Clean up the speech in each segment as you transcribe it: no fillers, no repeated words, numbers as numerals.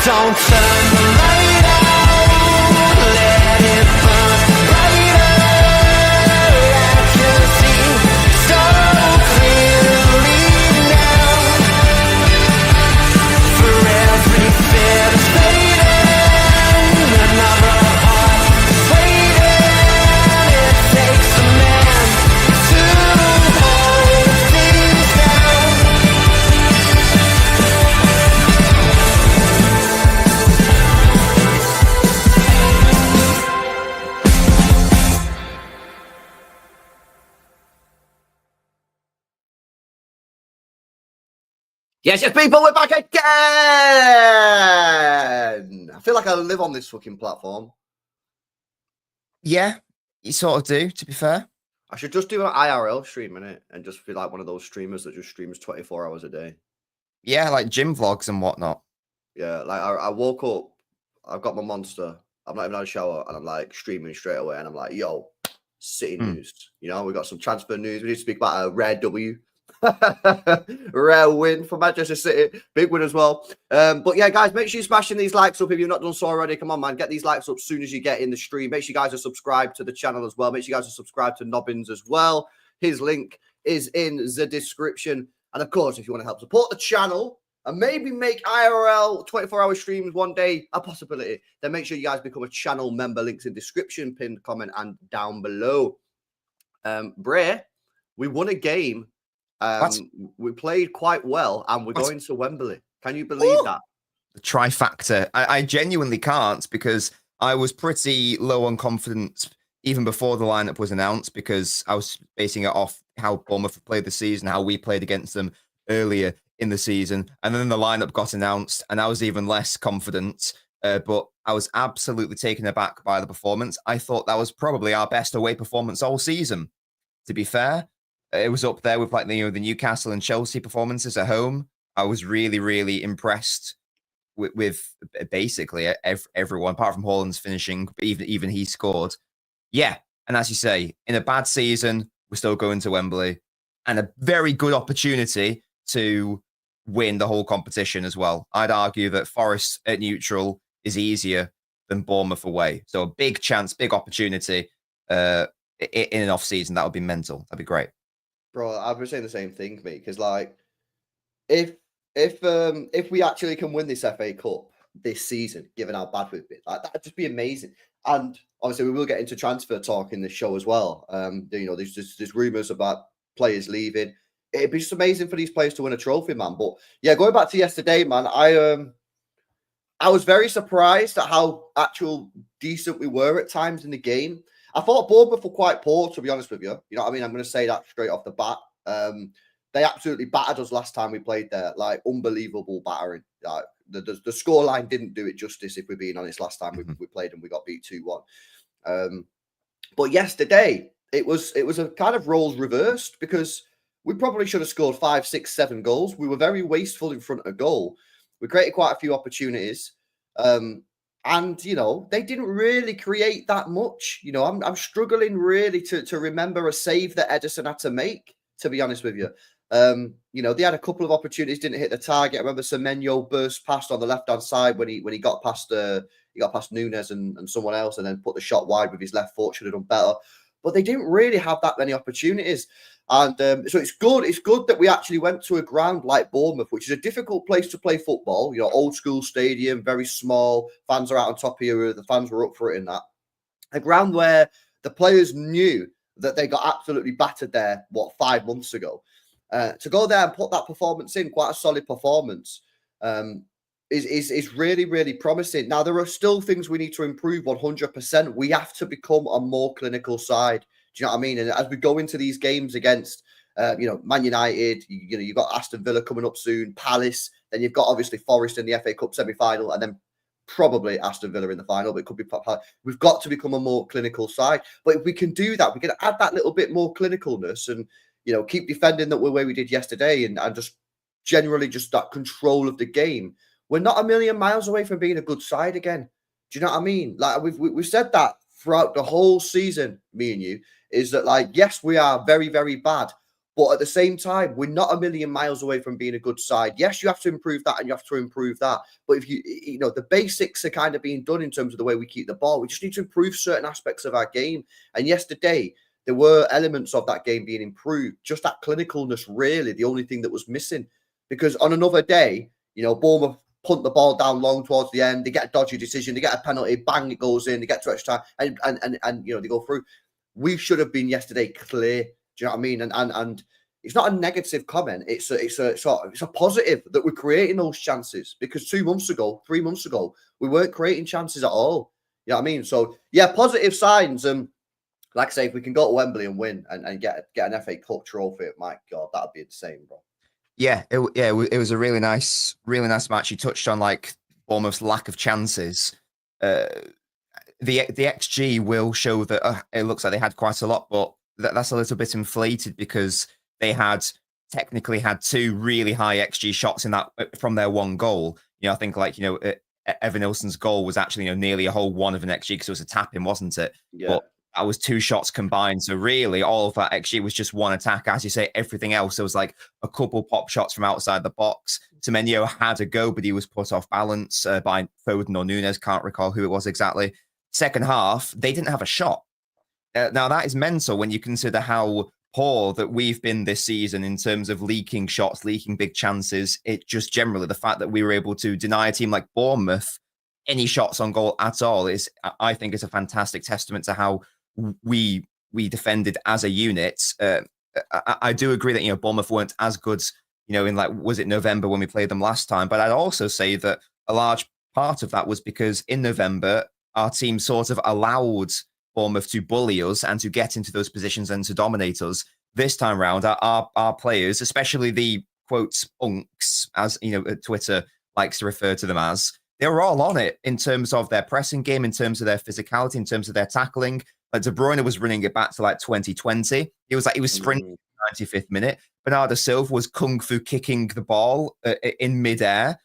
Don't turn the light out, let it burn brighter. I can see so clearly now. For every fear that's fading, another heart is waiting. It takes a man to hold things down. Yes, people, we're back again. I feel like I live on this fucking platform. Yeah, you sort of do, to be fair. I should just do an IRL stream in it and just be like one of those streamers that just streams 24 hours a day. Yeah, like gym vlogs and whatnot. Yeah, like I woke up, I've got my monster, I'm not even had a shower, and I'm like streaming straight away, and I'm like, yo, City news. You know, we got some transfer news. We need to speak about a rare W. Rare win for Manchester City. Big win as well. But yeah, guys, make sure you're smashing these likes up if you've not done so already. Come on, man. Get these likes up as soon as you get in the stream. Make sure you guys are subscribed to the channel as well. Make sure you guys are subscribed to Nobbins as well. His link is in the description. And of course, if you want to help support the channel and maybe make IRL 24-hour streams one day a possibility, then make sure you guys become a channel member. Links in description, pinned comment, and down below. Bray, we won a game. We played quite well, and we're going to Wembley. Can you believe that? The trifactor. I genuinely can't, because I was pretty low on confidence even before the lineup was announced, because I was basing it off how Bournemouth played the season, how we played against them earlier in the season. And then the lineup got announced, and I was even less confident. But I was absolutely taken aback by the performance. I thought that was probably our best away performance all season, to be fair. It was up there with like the Newcastle and Chelsea performances at home. I was really, really impressed with basically everyone, apart from Haaland's finishing. But even he scored. Yeah, and as you say, in a bad season, we're still going to Wembley, and a very good opportunity to win the whole competition as well. I'd argue that Forest at neutral is easier than Bournemouth away. So a big chance, big opportunity in an off season. That would be mental. That'd be great. Bro, I've been saying the same thing, mate, because like if we actually can win this FA Cup this season, given how bad we've been, like that'd just be amazing. And obviously we will get into transfer talk in this show as well. There's rumours about players leaving. It'd be just amazing for these players to win a trophy, man. But yeah, going back to yesterday, man, I was very surprised at how actual decent we were at times in the game. I thought Bournemouth were quite poor, to be honest with you. You know what I mean? I'm going to say that straight off the bat. They absolutely battered us last time we played there. Like, unbelievable battering. Like, the scoreline didn't do it justice, if we're being honest, last time we played and we got beat 2-1. But yesterday, it was a kind of roles reversed, because we probably should have scored 5, 6, 7 goals. We were very wasteful in front of goal. We created quite a few opportunities. And, you know, they didn't really create that much. You know, I'm struggling really to remember a save that Ederson had to make, to be honest with you. You know, they had a couple of opportunities, didn't hit the target. I remember Semenyo burst past on the left-hand side when he got past Nunes and someone else, and then put the shot wide with his left foot. Should have done better. But they didn't really have that many opportunities. And so it's good. It's good that we actually went to a ground like Bournemouth, which is a difficult place to play football. You know, old school stadium, very small. Fans are out on top of you. The fans were up for it in that. A ground where the players knew that they got absolutely battered there, 5 months ago. To go there and put that performance in, quite a solid performance, is really, really promising. Now, there are still things we need to improve 100%. We have to become a more clinical side. Do you know what I mean? And as we go into these games against, Man United, you've got Aston Villa coming up soon, Palace, then you've got obviously Forest in the FA Cup semi-final, and then probably Aston Villa in the final, but it could be Palace. We've got to become a more clinical side. But if we can do that, we can add that little bit more clinicalness and, you know, keep defending that way we did yesterday and just generally just that control of the game. We're not a million miles away from being a good side again. Do you know what I mean? Like we've said that throughout the whole season, me and you, is that like, yes, we are very, very bad, But at the same time, we're not a million miles away from being a good side. Yes, you have to improve that and you have to improve that. But if you know, the basics are kind of being done in terms of the way we keep the ball. We just need to improve certain aspects of our game. And yesterday, there were elements of that game being improved. Just that clinicalness, really, the only thing that was missing. Because on another day, you know, Bournemouth punt the ball down long towards the end. They get a dodgy decision. They get a penalty. Bang, it goes in. They get to extra time, and you know, they go through. We should have been yesterday clear. Do you know what I mean? And it's not a negative comment. It's a positive that we're creating those chances, because 3 months ago, we weren't creating chances at all. You know what I mean? So yeah, positive signs. Like I say, if we can go to Wembley and win and get an FA Cup trophy, my God, that'd be insane, bro. Yeah, it was a really nice match. You touched on like Bournemouth's lack of chances. The XG will show that it looks like they had quite a lot, but that's a little bit inflated because they technically had 2 really high XG shots in that from their one goal. You know, I think like, you know, Evan Nilsson's goal was actually, you know, nearly a whole one of an XG because it was a tap-in, wasn't it? Yeah. But that was 2 shots combined. So really all of that XG was just one attack. As you say, everything else, there was like a couple pop shots from outside the box. Semenyo had a go, but he was put off balance by Foden or Nunes. Can't recall who it was exactly. Second half, they didn't have a shot. Now, that is mental when you consider how poor that we've been this season in terms of leaking shots, leaking big chances. It just generally, the fact that we were able to deny a team like Bournemouth any shots on goal at all is, I think, is a fantastic testament to how we defended as a unit. I do agree that, you know, Bournemouth weren't as good, you know, in like, was it November when we played them last time? But I'd also say that a large part of that was because in November, our team sort of allowed Bournemouth to bully us and to get into those positions and to dominate us. This time round, our players, especially the quotes unks, as you know, Twitter likes to refer to them as, they were all on it in terms of their pressing game, in terms of their physicality, in terms of their tackling. Like De Bruyne was running it back to like 2020. He was sprinting in the 95th minute. Bernardo Silva was kung fu kicking the ball in midair.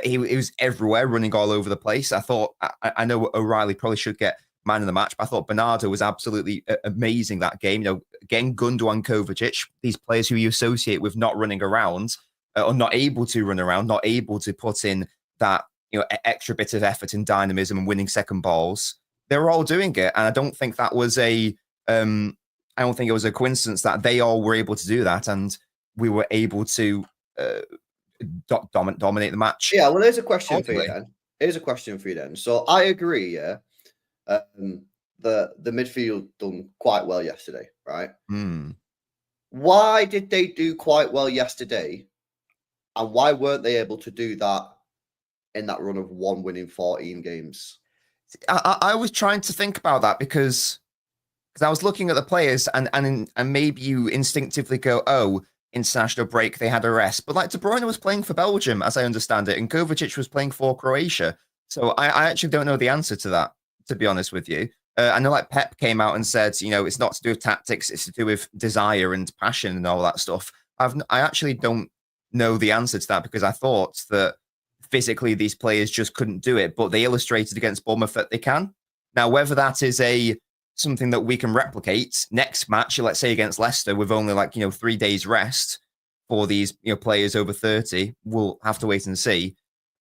He was everywhere, running all over the place. I thought, I know O'Reilly probably should get man of the match, but I thought Bernardo was absolutely amazing that game. You know, again, Gundogan, Kovacic, these players who you associate with not running around or not able to run around, not able to put in that, you know, extra bit of effort and dynamism and winning second balls. They were all doing it, and I don't think that was I don't think it was a coincidence that they all were able to do that, and we were able to dominate the match. Yeah, well, here's a question for you then. So I agree, yeah. The midfield done quite well yesterday, right? Why did they do quite well yesterday, and why weren't they able to do that in that run of 1 win in 14 games? I was trying to think about that because I was looking at the players and maybe you instinctively go, oh, international break, they had a rest. But like De Bruyne was playing for Belgium, as I understand it, and Kovacic was playing for Croatia. So I actually don't know the answer to that, to be honest with you. I know like Pep came out and said, you know, it's not to do with tactics, it's to do with desire and passion and all that stuff. I actually don't know the answer to that because I thought that physically these players just couldn't do it, but they illustrated against Bournemouth that they can. Now, whether that is something that we can replicate next match, let's say against Leicester, with only like, you know, 3 days rest for these, you know, players over 30, we'll have to wait and see.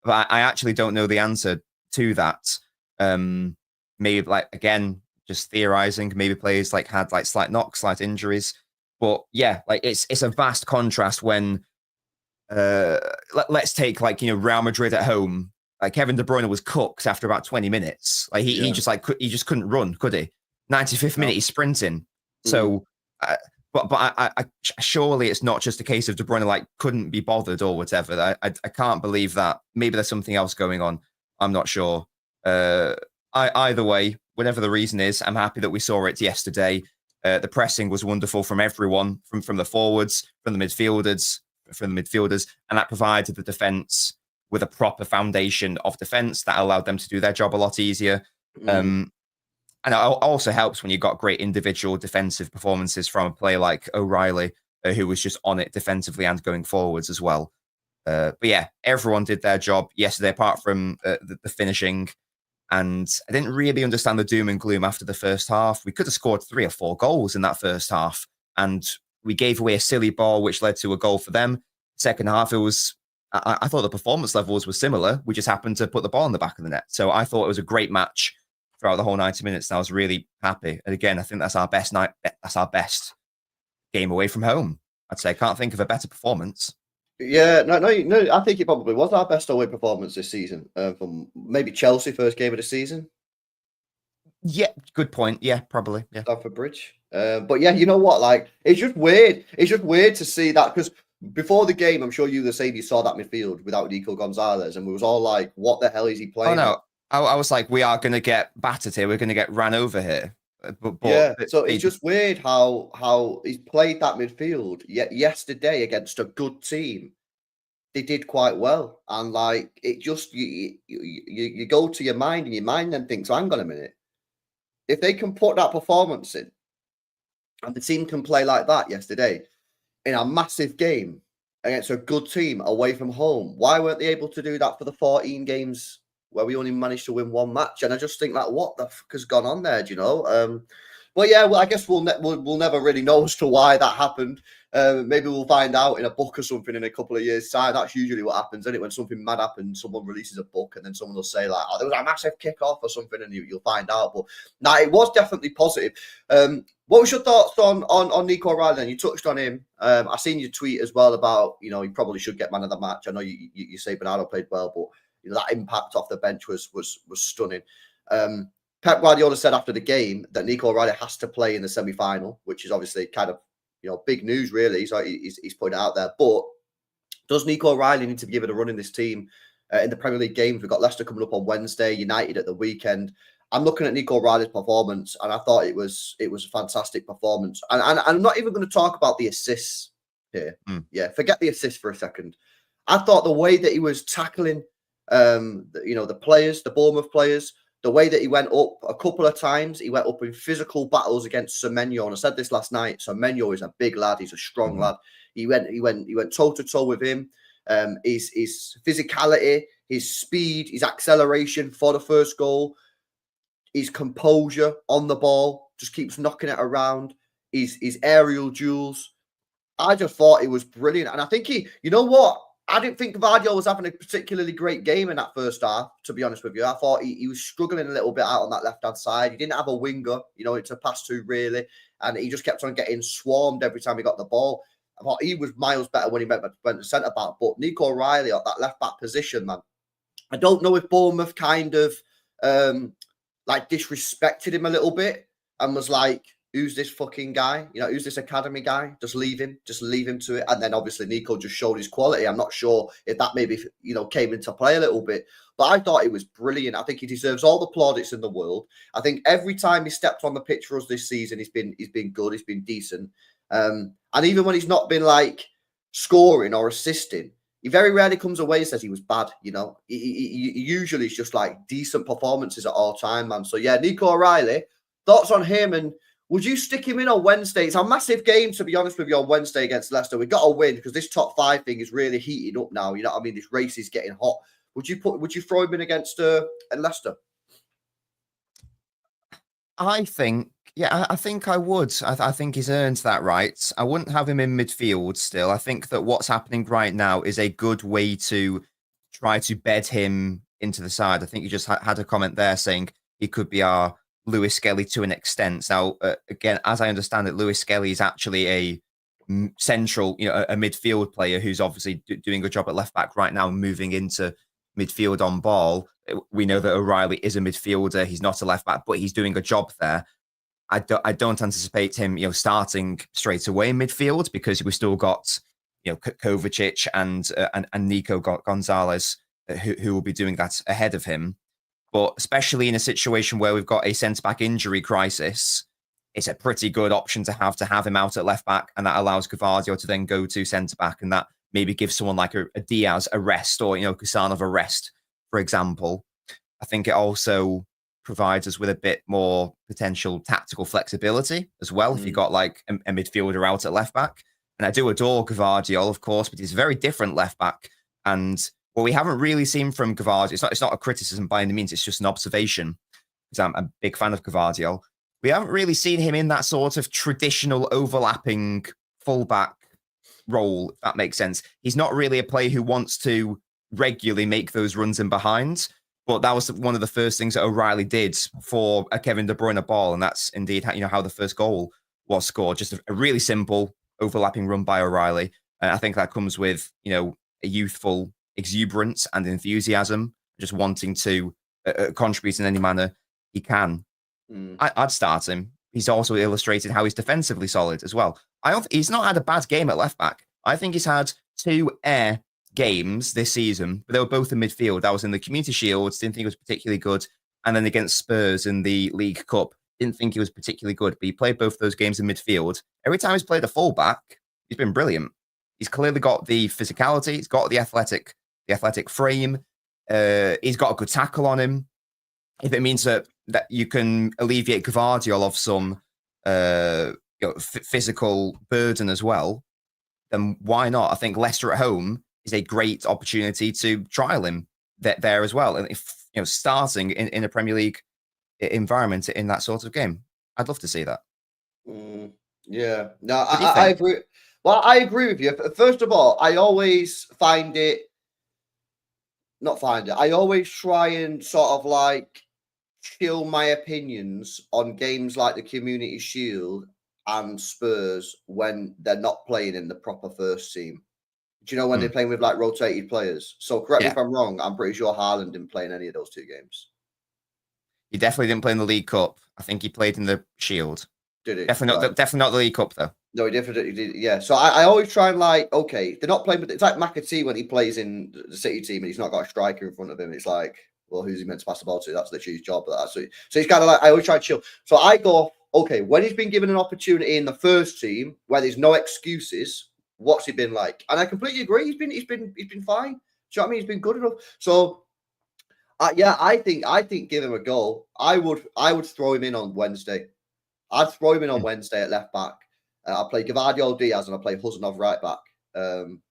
But I actually don't know the answer to that. Maybe like, again, just theorizing, maybe players like had like slight knocks, slight injuries. But yeah, like it's a vast contrast when let's take like, you know, Real Madrid at home. Like Kevin De Bruyne was cooked after about 20 minutes. Like he just couldn't run, could he? 95th minute, he's sprinting. So, but I surely it's not just a case of De Bruyne like couldn't be bothered or whatever. I can't believe that. Maybe there's something else going on. I'm not sure. Either way, whatever the reason is, I'm happy that we saw it yesterday. The pressing was wonderful from everyone, from the forwards, from the midfielders, and that provided the defense with a proper foundation of defense that allowed them to do their job a lot easier. And it also helps when you've got great individual defensive performances from a player like O'Reilly, who was just on it defensively and going forwards as well. But yeah, everyone did their job yesterday, apart from the finishing. And I didn't really understand the doom and gloom after the first half. We could have scored 3 or 4 goals in that first half. And We gave away a silly ball, which led to a goal for them. Second half, it was. I thought the performance levels were similar. We just happened to put the ball in the back of the net. So I thought it was a great match throughout the whole 90 minutes. And I was really happy. And again, I think that's our best night. That's our best game away from home. I'd say I can't think of a better performance. Yeah, no. I think it probably was our best away performance this season. From maybe Chelsea first game of the season. Yeah, good point. Yeah, probably. Yeah, Stamford Bridge. But yeah, you know what? Like, it's just weird. It's just weird to see that because before the game, I'm sure you the same. You saw that midfield without Nico Gonzalez, and we was all like, "What the hell is he playing?" Oh no, I was like, we are going to get battered here. We're going to get ran over here. But yeah, so it's just weird how he's played that midfield. Yet yesterday against a good team, they did quite well, and like it just you go to your mind and your mind then thinks, "Hang on a minute, if they can put that performance in, and the team can play like that yesterday." In a massive game against a good team away from home. Why weren't they able to do that for the 14 games where we only managed to win one match? And I just think like, what the fuck has gone on there? Do you know? But yeah, well, I guess we'll never really know as to why that happened. Maybe we'll find out in a book or something in a couple of years' time. That's usually what happens, isn't it? When something mad happens, someone releases a book and then someone will say like, "Oh, there was a massive kickoff or something," and you'll find out. But no, it was definitely positive. What was your thoughts on Nico O'Reilly? Then you touched on him. I seen your tweet as well about he probably should get man of the match. I know you say Bernardo played well, but that impact off the bench was stunning. Pep Guardiola said after the game that Nico O'Reilly has to play in the semi-final, which is obviously kind of big news, really. So he's putting it out there. But does Nico O'Reilly need to be given a run in this team in the Premier League games? We've got Leicester coming up on Wednesday, United at the weekend. I'm looking at Nico O'Reilly's performance, and I thought it was a fantastic performance. And I'm not even going to talk about the assists here. Yeah, forget the assists for a second. I thought the way that he was tackling, the players, the Bournemouth players, the way that he went up a couple of times, he went up in physical battles against Semenyo. And I said this last night. Semenyo is a big lad. He's a strong lad. He went toe to toe with him. His physicality, his speed, his acceleration for the first goal, his composure on the ball, just keeps knocking it around. His aerial duels. I just thought it was brilliant. And I think you know what? I didn't think Vardio was having a particularly great game in that first half, to be honest with you. I thought he was struggling a little bit out on that left-hand side. He didn't have a winger, to pass to, really. And he just kept on getting swarmed every time he got the ball. I thought he was miles better when he went to centre-back. But Nico O'Reilly at that left-back position, man, I don't know if Bournemouth kind of disrespected him a little bit and was like, "Who's this fucking guy? Who's this academy guy? Just leave him to it." And then obviously Nico just showed his quality. I'm not sure if that maybe, came into play a little bit, but I thought it was brilliant. I think he deserves all the plaudits in the world. I think every time he stepped on the pitch for us this season, he's been good. He's been decent. And even when he's not been like scoring or assisting, he very rarely comes away and says he was bad. He usually is just like decent performances at all time, man. So yeah, Nico O'Reilly, thoughts on him, and would you stick him in on Wednesday? It's a massive game, to be honest with you, on Wednesday against Leicester. We've got to win because this top 5 thing is really heating up now. You know what I mean? This race is getting hot. Would you throw him in against Leicester? I think I would. I think he's earned that right. I wouldn't have him in midfield still. I think that what's happening right now is a good way to try to bed him into the side. I think you just had a comment there saying he could be our Lewis Skelly to an extent. Now, again, as I understand it, Lewis Skelly is actually a central, a midfield player who's obviously doing a good job at left back right now, moving into midfield on ball. We know that O'Reilly is a midfielder. He's not a left back, but he's doing a job there. I don't anticipate him, starting straight away in midfield because we've still got, Kovacic and Nico Gonzalez who will be doing that ahead of him. But especially in a situation where we've got a centre-back injury crisis, it's a pretty good option to have him out at left-back, and that allows Gvardiol to then go to centre-back, and that maybe gives someone like a Diaz a rest, or, Kusanov a rest, for example. I think it also provides us with a bit more potential tactical flexibility as well, if you've got like a midfielder out at left-back. And I do adore Gvardiol, of course, but he's a very different left-back, and what we haven't really seen from Gvardiol, it's not a criticism by any means, it's just an observation, because I'm a big fan of Gvardiol. We haven't really seen him in that sort of traditional overlapping fullback role, if that makes sense. He's not really a player who wants to regularly make those runs in behind, but that was one of the first things that O'Reilly did for a Kevin De Bruyne ball, and that's indeed how the first goal was scored. Just a really simple overlapping run by O'Reilly, and I think that comes with a youthful exuberance and enthusiasm, just wanting to contribute in any manner he can. I'd start him. He's also illustrated how he's defensively solid as well. He's not had a bad game at left back. I think he's had 2 air games this season, but they were both in midfield. That was in the Community Shield, didn't think it was particularly good. And then against Spurs in the League Cup, didn't think he was particularly good, but he played both those games in midfield. Every time he's played a fullback, he's been brilliant. He's clearly got the physicality, he's got the athletic frame, he's got a good tackle on him. If it means that you can alleviate Gvardiol of some physical burden as well, then why not? I think Leicester at home is a great opportunity to trial him there as well. And if starting in a Premier League environment in that sort of game, I'd love to see that. Yeah, no, I agree. Well, I agree with you. First of all, I always I always try and sort of like chill my opinions on games like the Community Shield and Spurs when they're not playing in the proper first team. Do you know when they're playing with like rotated players? So correct me if I'm wrong. I'm pretty sure Haaland didn't play in any of those 2 games. He definitely didn't play in the League Cup. I think he played in the Shield. Did he? Definitely not the League Cup though. No, he definitely did. Yeah. So I always try and like, okay, they're not playing, but it's like McAtee when he plays in the City team and he's not got a striker in front of him. It's like, well, who's he meant to pass the ball to? That's the his job. So he's kind of like, I always try to chill. So I go, okay, when he's been given an opportunity in the first team where there's no excuses, what's he been like? And I completely agree. He's been fine. Do you know what I mean? He's been good enough. So I think give him a go. I would throw him in on Wednesday. I'd throw him in on Wednesday at left back. I'll play Gvardiol Diaz and I'll play Huzanov right back,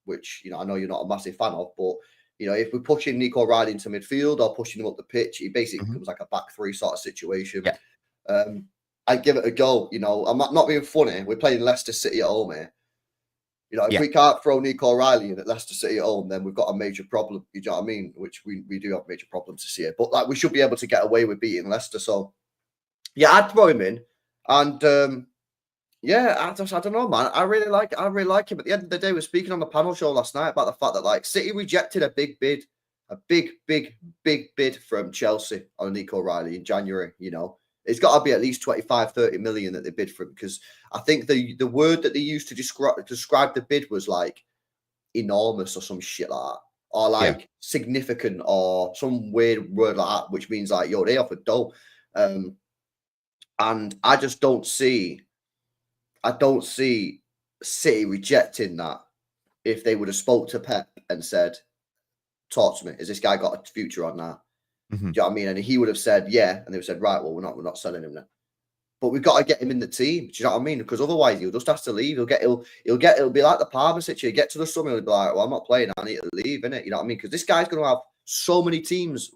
which I know you're not a massive fan of, but if we're pushing Nico O'Reilly into midfield or pushing him up the pitch, he basically becomes like a back 3 sort of situation. Yeah. I'd give it a go. I'm not being funny. We're playing Leicester City at home here. If we can't throw Nico O'Reilly in at Leicester City at home, then we've got a major problem. You know what I mean? Which we do have major problems this year. But like we should be able to get away with beating Leicester. So yeah, I'd throw him in. And I don't know, man. I really like him. At the end of the day, we were speaking on the panel show last night about the fact that like City rejected a big bid from Chelsea on Nico O'Reilly in January. It's got to be at least 25-30 million that they bid for him, because I think the word that they used to describe the bid was like enormous or some shit like that, or like significant or some weird word like that, which means like they offered dough. And I just don't see City rejecting that if they would have spoke to Pep and said, talk to me, has this guy got a future on that? Do you know what I mean? And he would have said, yeah. And they would have said, right, well, we're not selling him now. But we've got to get him in the team. Do you know what I mean? Because otherwise he'll just have to leave. It'll be like the Palmer situation. He'll get to the summer, he'll be like, well, I'm not playing, I need to leave, innit? You know what I mean? Because this guy's going to have so many teams.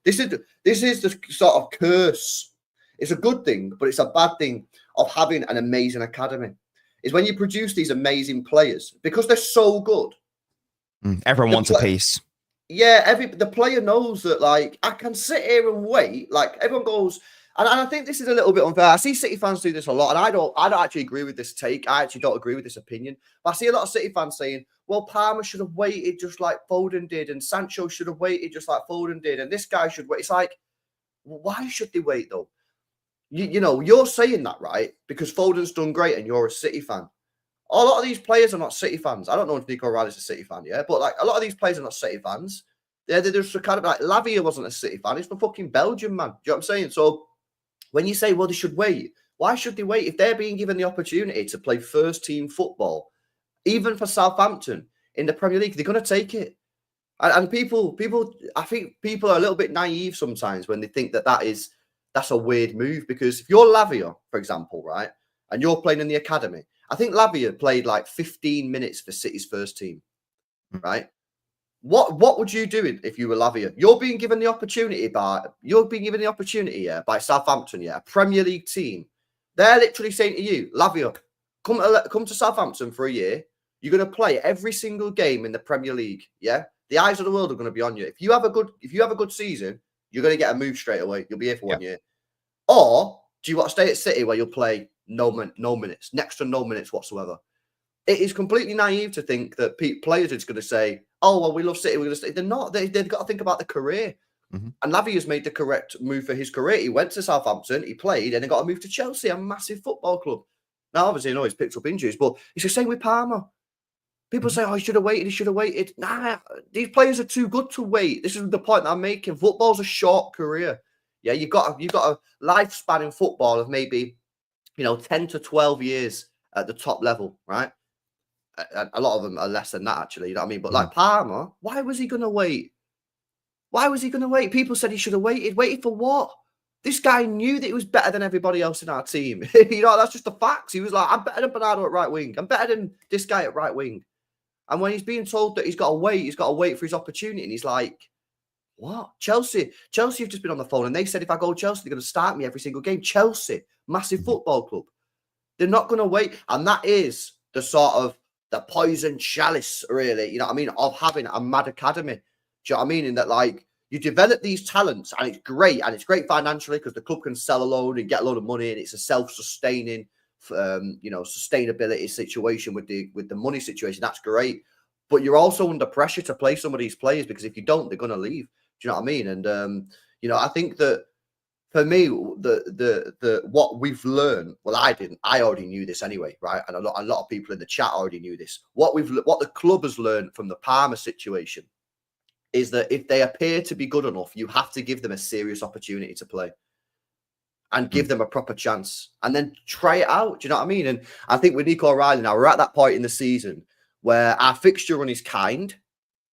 This is the sort of curse. It's a good thing, but it's a bad thing of having an amazing academy. Is when you produce these amazing players, because they're so good. Everyone wants a piece. Yeah, the player knows that, like, I can sit here and wait. Like, everyone goes, and I think this is a little bit unfair. I see City fans do this a lot, and I don't actually agree with this take. I actually don't agree with this opinion. But I see a lot of City fans saying, well, Palmer should have waited just like Foden did, and Sancho should have waited just like Foden did, and this guy should wait. It's like, why should they wait, though? You're saying that, right? Because Foden's done great and you're a City fan. A lot of these players are not City fans. I don't know if Nico O'Reilly's a City fan, but like a lot of these players are not City fans. They're just kind of like Lavia wasn't a City fan. He's from fucking Belgium, man. Do you know what I'm saying? So when you say, well, they should wait, why should they wait? If they're being given the opportunity to play first team football, even for Southampton in the Premier League, they're going to take it. And people, I think people are a little bit naive sometimes when they think that's a weird move, because if you're Lavia, for example, right, and you're playing in the academy, I think Lavia played like 15 minutes for City's first team, right? What would you do if you were Lavia? You're being given the opportunity by Southampton, a Premier League team. They're literally saying to you, Lavia, come to Southampton for a year. You're going to play every single game in the Premier League. Yeah, the eyes of the world are going to be on you. If you have a good season, you're going to get a move straight away. You'll be here for 1 year. Or do you want to stay at City where you'll play no minutes, next to no minutes whatsoever? It is completely naive to think that players are just going to say, "Oh, well, we love City. We're going to stay." They're not. They've got to think about the career. Mm-hmm. And Lavia has made the correct move for his career. He went to Southampton, he played, and he got a move to Chelsea, a massive football club. Now, obviously, he's picked up injuries, but it's the same with Palmer. People say, "Oh, he should have waited. He should have waited." Nah, these players are too good to wait. This is the point that I'm making. Football's a short career. Yeah, you've got a lifespan in football of maybe 10 to 12 years at the top level, right? A lot of them are less than that, actually. You know what I mean? But like Palmer, why was he going to wait? Why was he going to wait? People said he should have waited. Waited for what? This guy knew that he was better than everybody else in our team. That's just the facts. He was like, I'm better than Bernardo at right wing. I'm better than this guy at right wing. And when he's being told that he's got to wait for his opportunity. And he's like, what? Chelsea have just been on the phone and they said, if I go to Chelsea, they're going to start me every single game. Chelsea, massive football club. They're not going to wait. And that is the sort of the poison chalice, really, you know what I mean, of having a mad academy. Do you know what I mean? In that, like, you develop these talents and it's great financially because the club can sell a load and get a load of money and it's a self-sustaining, sustainability situation with the money situation. That's great. But you're also under pressure to play some of these players because if you don't, they're going to leave. Do you know what I mean? And, I think that for me, the what we've learned, well, I already knew this anyway, right? And a lot of people in the chat already knew this. What the club has learned from the Palmer situation is that if they appear to be good enough, you have to give them a serious opportunity to play and give them a proper chance and then try it out. Do you know what I mean? And I think with Nico O'Reilly now, we're at that point in the season where our fixture run is kind.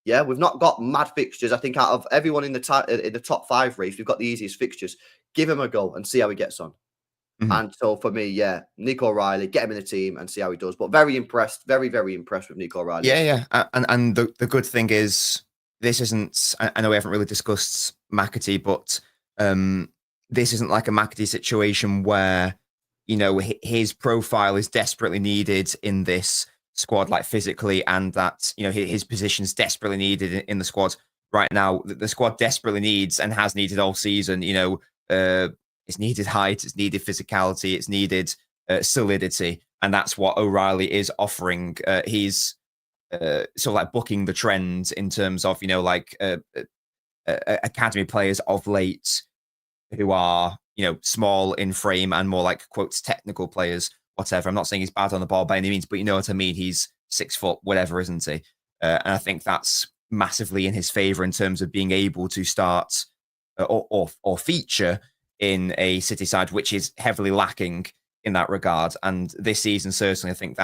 Yeah, we've not got mad fixtures. I think out of everyone in the top 5 race, we've got the easiest fixtures. Give him a go and see how he gets on. Mm-hmm. And so for me, yeah, Nico O'Reilly, get him in the team and see how he does. But very impressed, very, very impressed with Nico O'Reilly. Yeah. And the good thing is, this isn't, I know we haven't really discussed McAtee, but this isn't like a McAtee situation where, his profile is desperately needed in this squad, like physically, and that, his position is desperately needed in the squad right now. The squad desperately needs and has needed all season, it's needed height, it's needed physicality, it's needed solidity. And that's what O'Reilly is offering. He's sort of like booking the trends in terms of, academy players of late who are, small in frame and more like quotes technical players, whatever. I'm not saying he's bad on the ball by any means, but you know what I mean? He's 6 foot, whatever, isn't he? And I think that's massively in his favor in terms of being able to start or feature in a City side, which is heavily lacking in that regard. And this season, certainly, I think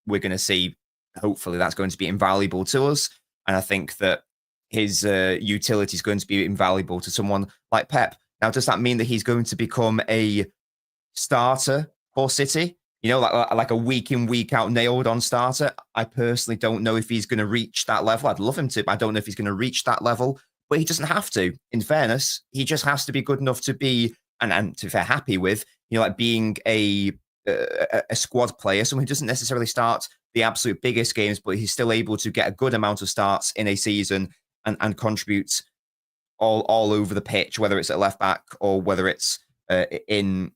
we're going to see, hopefully that's going to be invaluable to us. And I think that his utility is going to be invaluable to someone like Pep. Now, does that mean that he's going to become a starter for City? Like a week in, week out, nailed on starter? I personally don't know if he's going to reach that level. I'd love him to, but I don't know if he's going to reach that level. But he doesn't have to. In fairness, he just has to be good enough to be, and to be fair, happy with, being a squad player, someone who doesn't necessarily start the absolute biggest games, but he's still able to get a good amount of starts in a season and contribute all over the pitch, whether it's at left back or whether it's in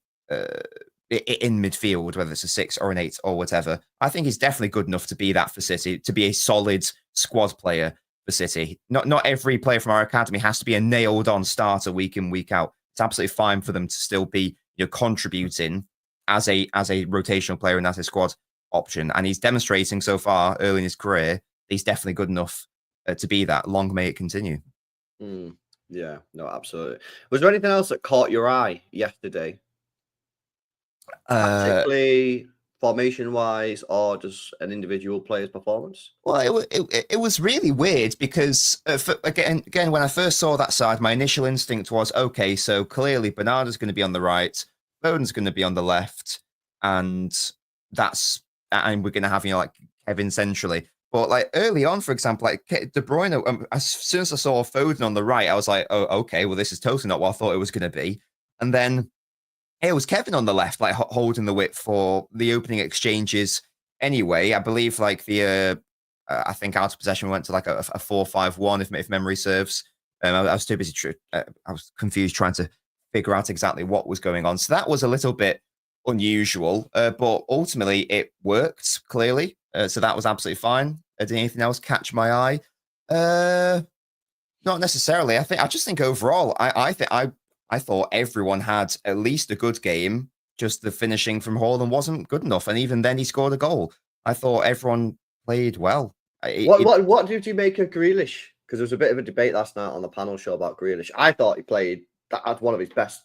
midfield, whether it's a 6 or an 8 or whatever. I think he's definitely good enough to be that for City, to be a solid squad player for City. Not every player from our academy has to be a nailed on starter week in, week out. It's absolutely fine for them to still be contributing as a rotational player and as a squad option. And he's demonstrating so far early in his career he's definitely good enough to be that. Long may it continue. Yeah, no, absolutely. Was there anything else that caught your eye yesterday? Tactically, formation-wise, or just an individual player's performance? Well, it was really weird because, again, when I first saw that side, my initial instinct was, okay, so clearly Bernardo's going to be on the right, Foden's going to be on the left, and we're going to have, like Kevin centrally. But like early on, for example, like De Bruyne, as soon as I saw Foden on the right, I was like, oh, okay, well, this is totally not what I thought it was going to be. And then it was Kevin on the left, like holding the whip for the opening exchanges. Anyway, I believe like I think out of possession went to like a 4-5-1 if memory serves. I was too busy. I was confused trying to figure out exactly what was going on. So that was a little bit unusual, but ultimately it worked clearly. So that was absolutely fine. Did anything else catch my eye? Not necessarily. I just think overall, I thought everyone had at least a good game. Just the finishing from Haaland wasn't good enough, and even then he scored a goal. I thought everyone played well. What did you make of Grealish? Because there was a bit of a debate last night on the panel show about Grealish. I thought he played that had one of his best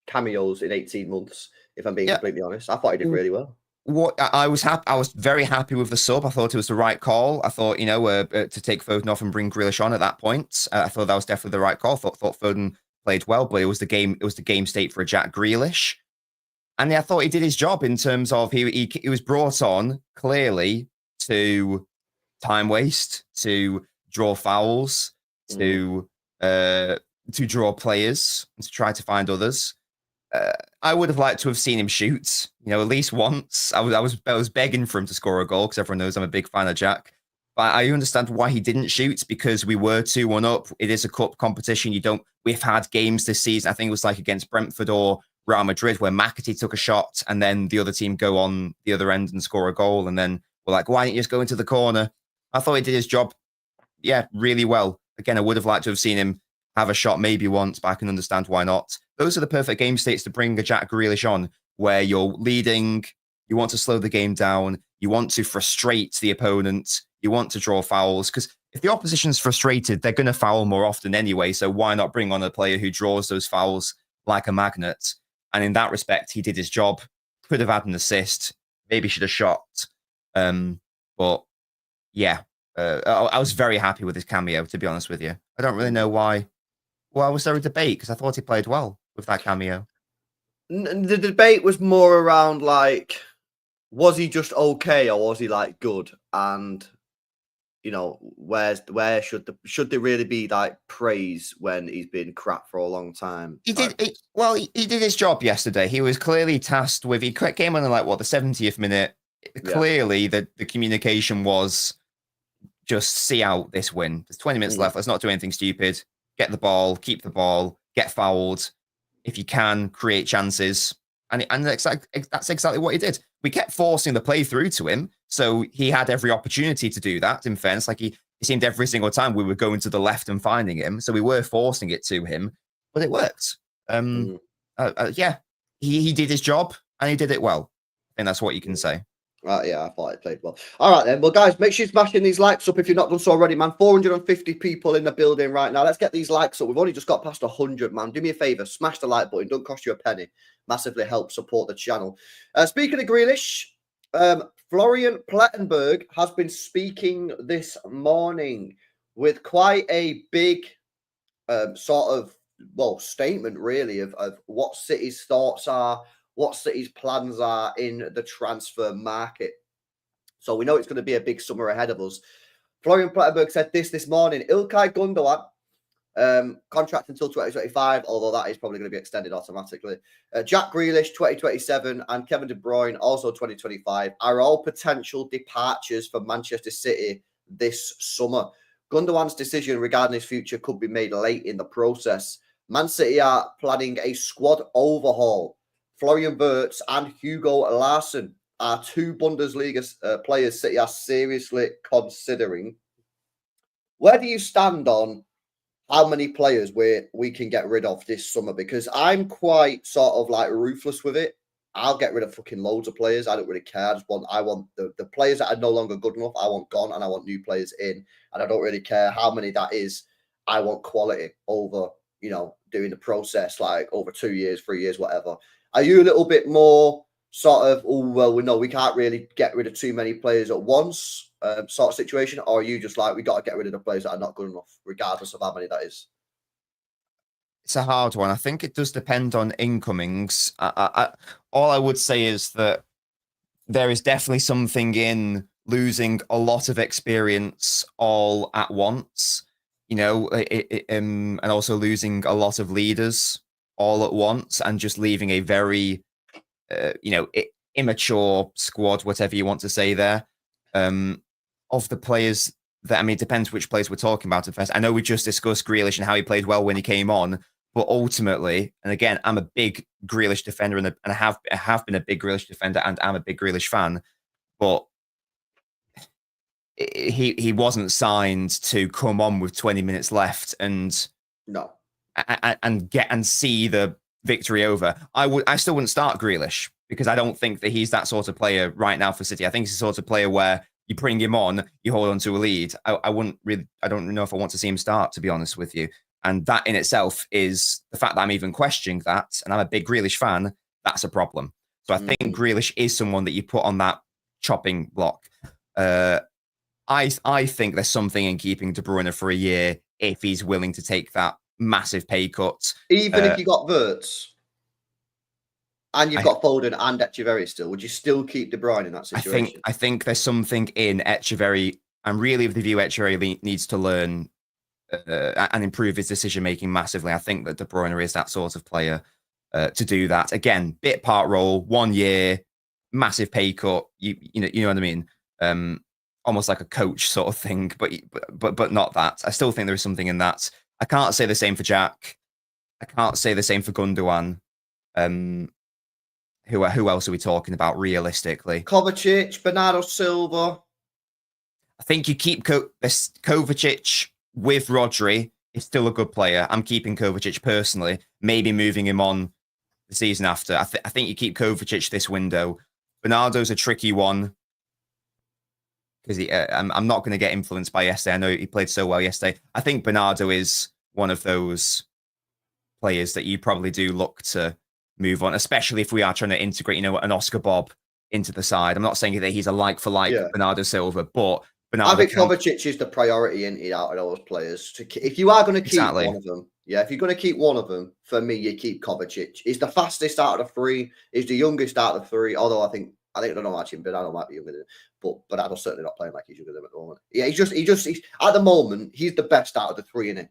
cameos in 18 months. If I'm being completely honest, I thought he did really well. What I was happy, I was very happy with the sub. I thought it was the right call. I thought, to take Foden off and bring Grealish on at that point. I thought that was definitely the right call. Thought Foden played well, but it was the game state for Jack Grealish, and I thought he did his job in terms of he was brought on clearly to time waste, to draw fouls, to draw players, and to try to find others. I would have liked to have seen him shoot, at least once. I was begging for him to score a goal because everyone knows I'm a big fan of Jack. But I understand why he didn't shoot, because we were 2-1 up. It is a cup competition. We've had games this season. I think it was like against Brentford or Real Madrid where McAtee took a shot and then the other team go on the other end and score a goal. And then we're like, why didn't you just go into the corner? I thought he did his job, really well. Again, I would have liked to have seen him have a shot maybe once, but I can understand why not. Those are the perfect game states to bring a Jack Grealish on, where you're leading, you want to slow the game down, you want to frustrate the opponent, you want to draw fouls, because if the opposition's frustrated, they're going to foul more often anyway, so why not bring on a player who draws those fouls like a magnet? And in that respect, he did his job. Could have had an assist, maybe should have shot. But yeah, I was very happy with his cameo, to be honest with you. I don't really know why was there a debate, because I thought he played well with that cameo. The debate was more around like, was he just okay or was he like good? And where should there really be like praise when he's been crap for a long time? He did his job yesterday. He was clearly tasked with. He came on in the 70th minute. Clearly, the communication was just see out this win. There's 20 minutes left. Let's not do anything stupid. Get the ball, keep the ball, get fouled. If you can, create chances. And that's exactly what he did. We kept forcing the play through to him, so he had every opportunity to do that, in fairness. Like he seemed every single time we were going to the left and finding him, so we were forcing it to him, but it worked. He did his job, and he did it well. I think that's what you can say. Yeah, I thought it played well. All right, then. Well, guys, make sure you're smashing these likes up if you've not done so already, man. 450 people in the building right now. Let's get these likes up. We've only just got past 100, man. Do me a favor. Smash the like button. Don't cost you a penny. Massively help support the channel. Speaking of Grealish, Florian Plettenberg has been speaking this morning with quite a big statement, really, of what City's thoughts are, what City's plans are in the transfer market. So we know it's going to be a big summer ahead of us. Florian Plettenberg said this morning. Ilkay Gundogan, contract until 2025, although that is probably going to be extended automatically. Jack Grealish, 2027, and Kevin De Bruyne, also 2025, are all potential departures for Manchester City this summer. Gundogan's decision regarding his future could be made late in the process. Man City are planning a squad overhaul. Florian Wirtz and Hugo Larsson are two Bundesliga players City are seriously considering. Where do you stand on how many players we can get rid of this summer? Because I'm quite sort of like ruthless with it. I'll get rid of fucking loads of players. I don't really care. I want the players that are no longer good enough. I want gone, and I want new players in. And I don't really care how many that is. I want quality over, doing the process like over 2 years, 3 years, whatever. Are you a little bit more sort of, we can't really get rid of too many players at once sort of situation? Or are you just like, we got to get rid of the players that are not good enough, regardless of how many that is? It's a hard one. I think it does depend on incomings. All I would say is that there is definitely something in losing a lot of experience all at once, and also losing a lot of leaders all at once and just leaving a very, immature squad, whatever you want to say there, of the players that, I mean, it depends which players we're talking about at first. I know we just discussed Grealish and how he played well when he came on, but ultimately, and again, I'm a big Grealish defender and I have been a big Grealish defender and I'm a big Grealish fan, but he wasn't signed to come on with 20 minutes left and see the victory over. I still wouldn't start Grealish because I don't think that he's that sort of player right now for City. I think he's the sort of player where you bring him on, you hold on to a lead. I don't know if I want to see him start, to be honest with you. And that in itself is the fact that I'm even questioning that, and I'm a big Grealish fan, that's a problem. So I think Grealish is someone that you put on that chopping block. I think there's something in keeping De Bruyne for a year if he's willing to take that massive pay cut. Even if you got Wirtz and you've got Foden and Echeverri still, would you still keep De Bruyne in that situation? I think there's something in Echeverri, and really with the view Echeverri needs to learn and improve his decision making massively. I think that De Bruyne is that sort of player to do that. Again, bit part role, 1 year, massive pay cut. You know what I mean? Almost like a coach sort of thing, but not that. I still think there is something in that. I can't say the same for Jack. I can't say the same for Gundogan. Who else are we talking about realistically? Kovacic, Bernardo Silva. I think you keep Kovacic with Rodri. Is still a good player. I'm keeping Kovacic personally. Maybe moving him on the season after. I think you keep Kovacic this window. Bernardo's a tricky one because I'm not going to get influenced by yesterday. I know he played so well yesterday. I think Bernardo is one of those players that you probably do look to move on, especially if we are trying to integrate, an Oscar Bob into the side. I'm not saying that he's a like for like Bernardo Silva, but Bernardo. I think Kovacic is the priority out of those players. If you are going to keep one of them, if you're going to keep one of them, for me, you keep Kovacic. He's the fastest out of the three. He's the youngest out of the three. Although I don't know actually, Bernardo might be younger than him, but Bernardo's certainly not playing like he's younger than him at the moment. Yeah, he's at the moment he's the best out of the three, innit?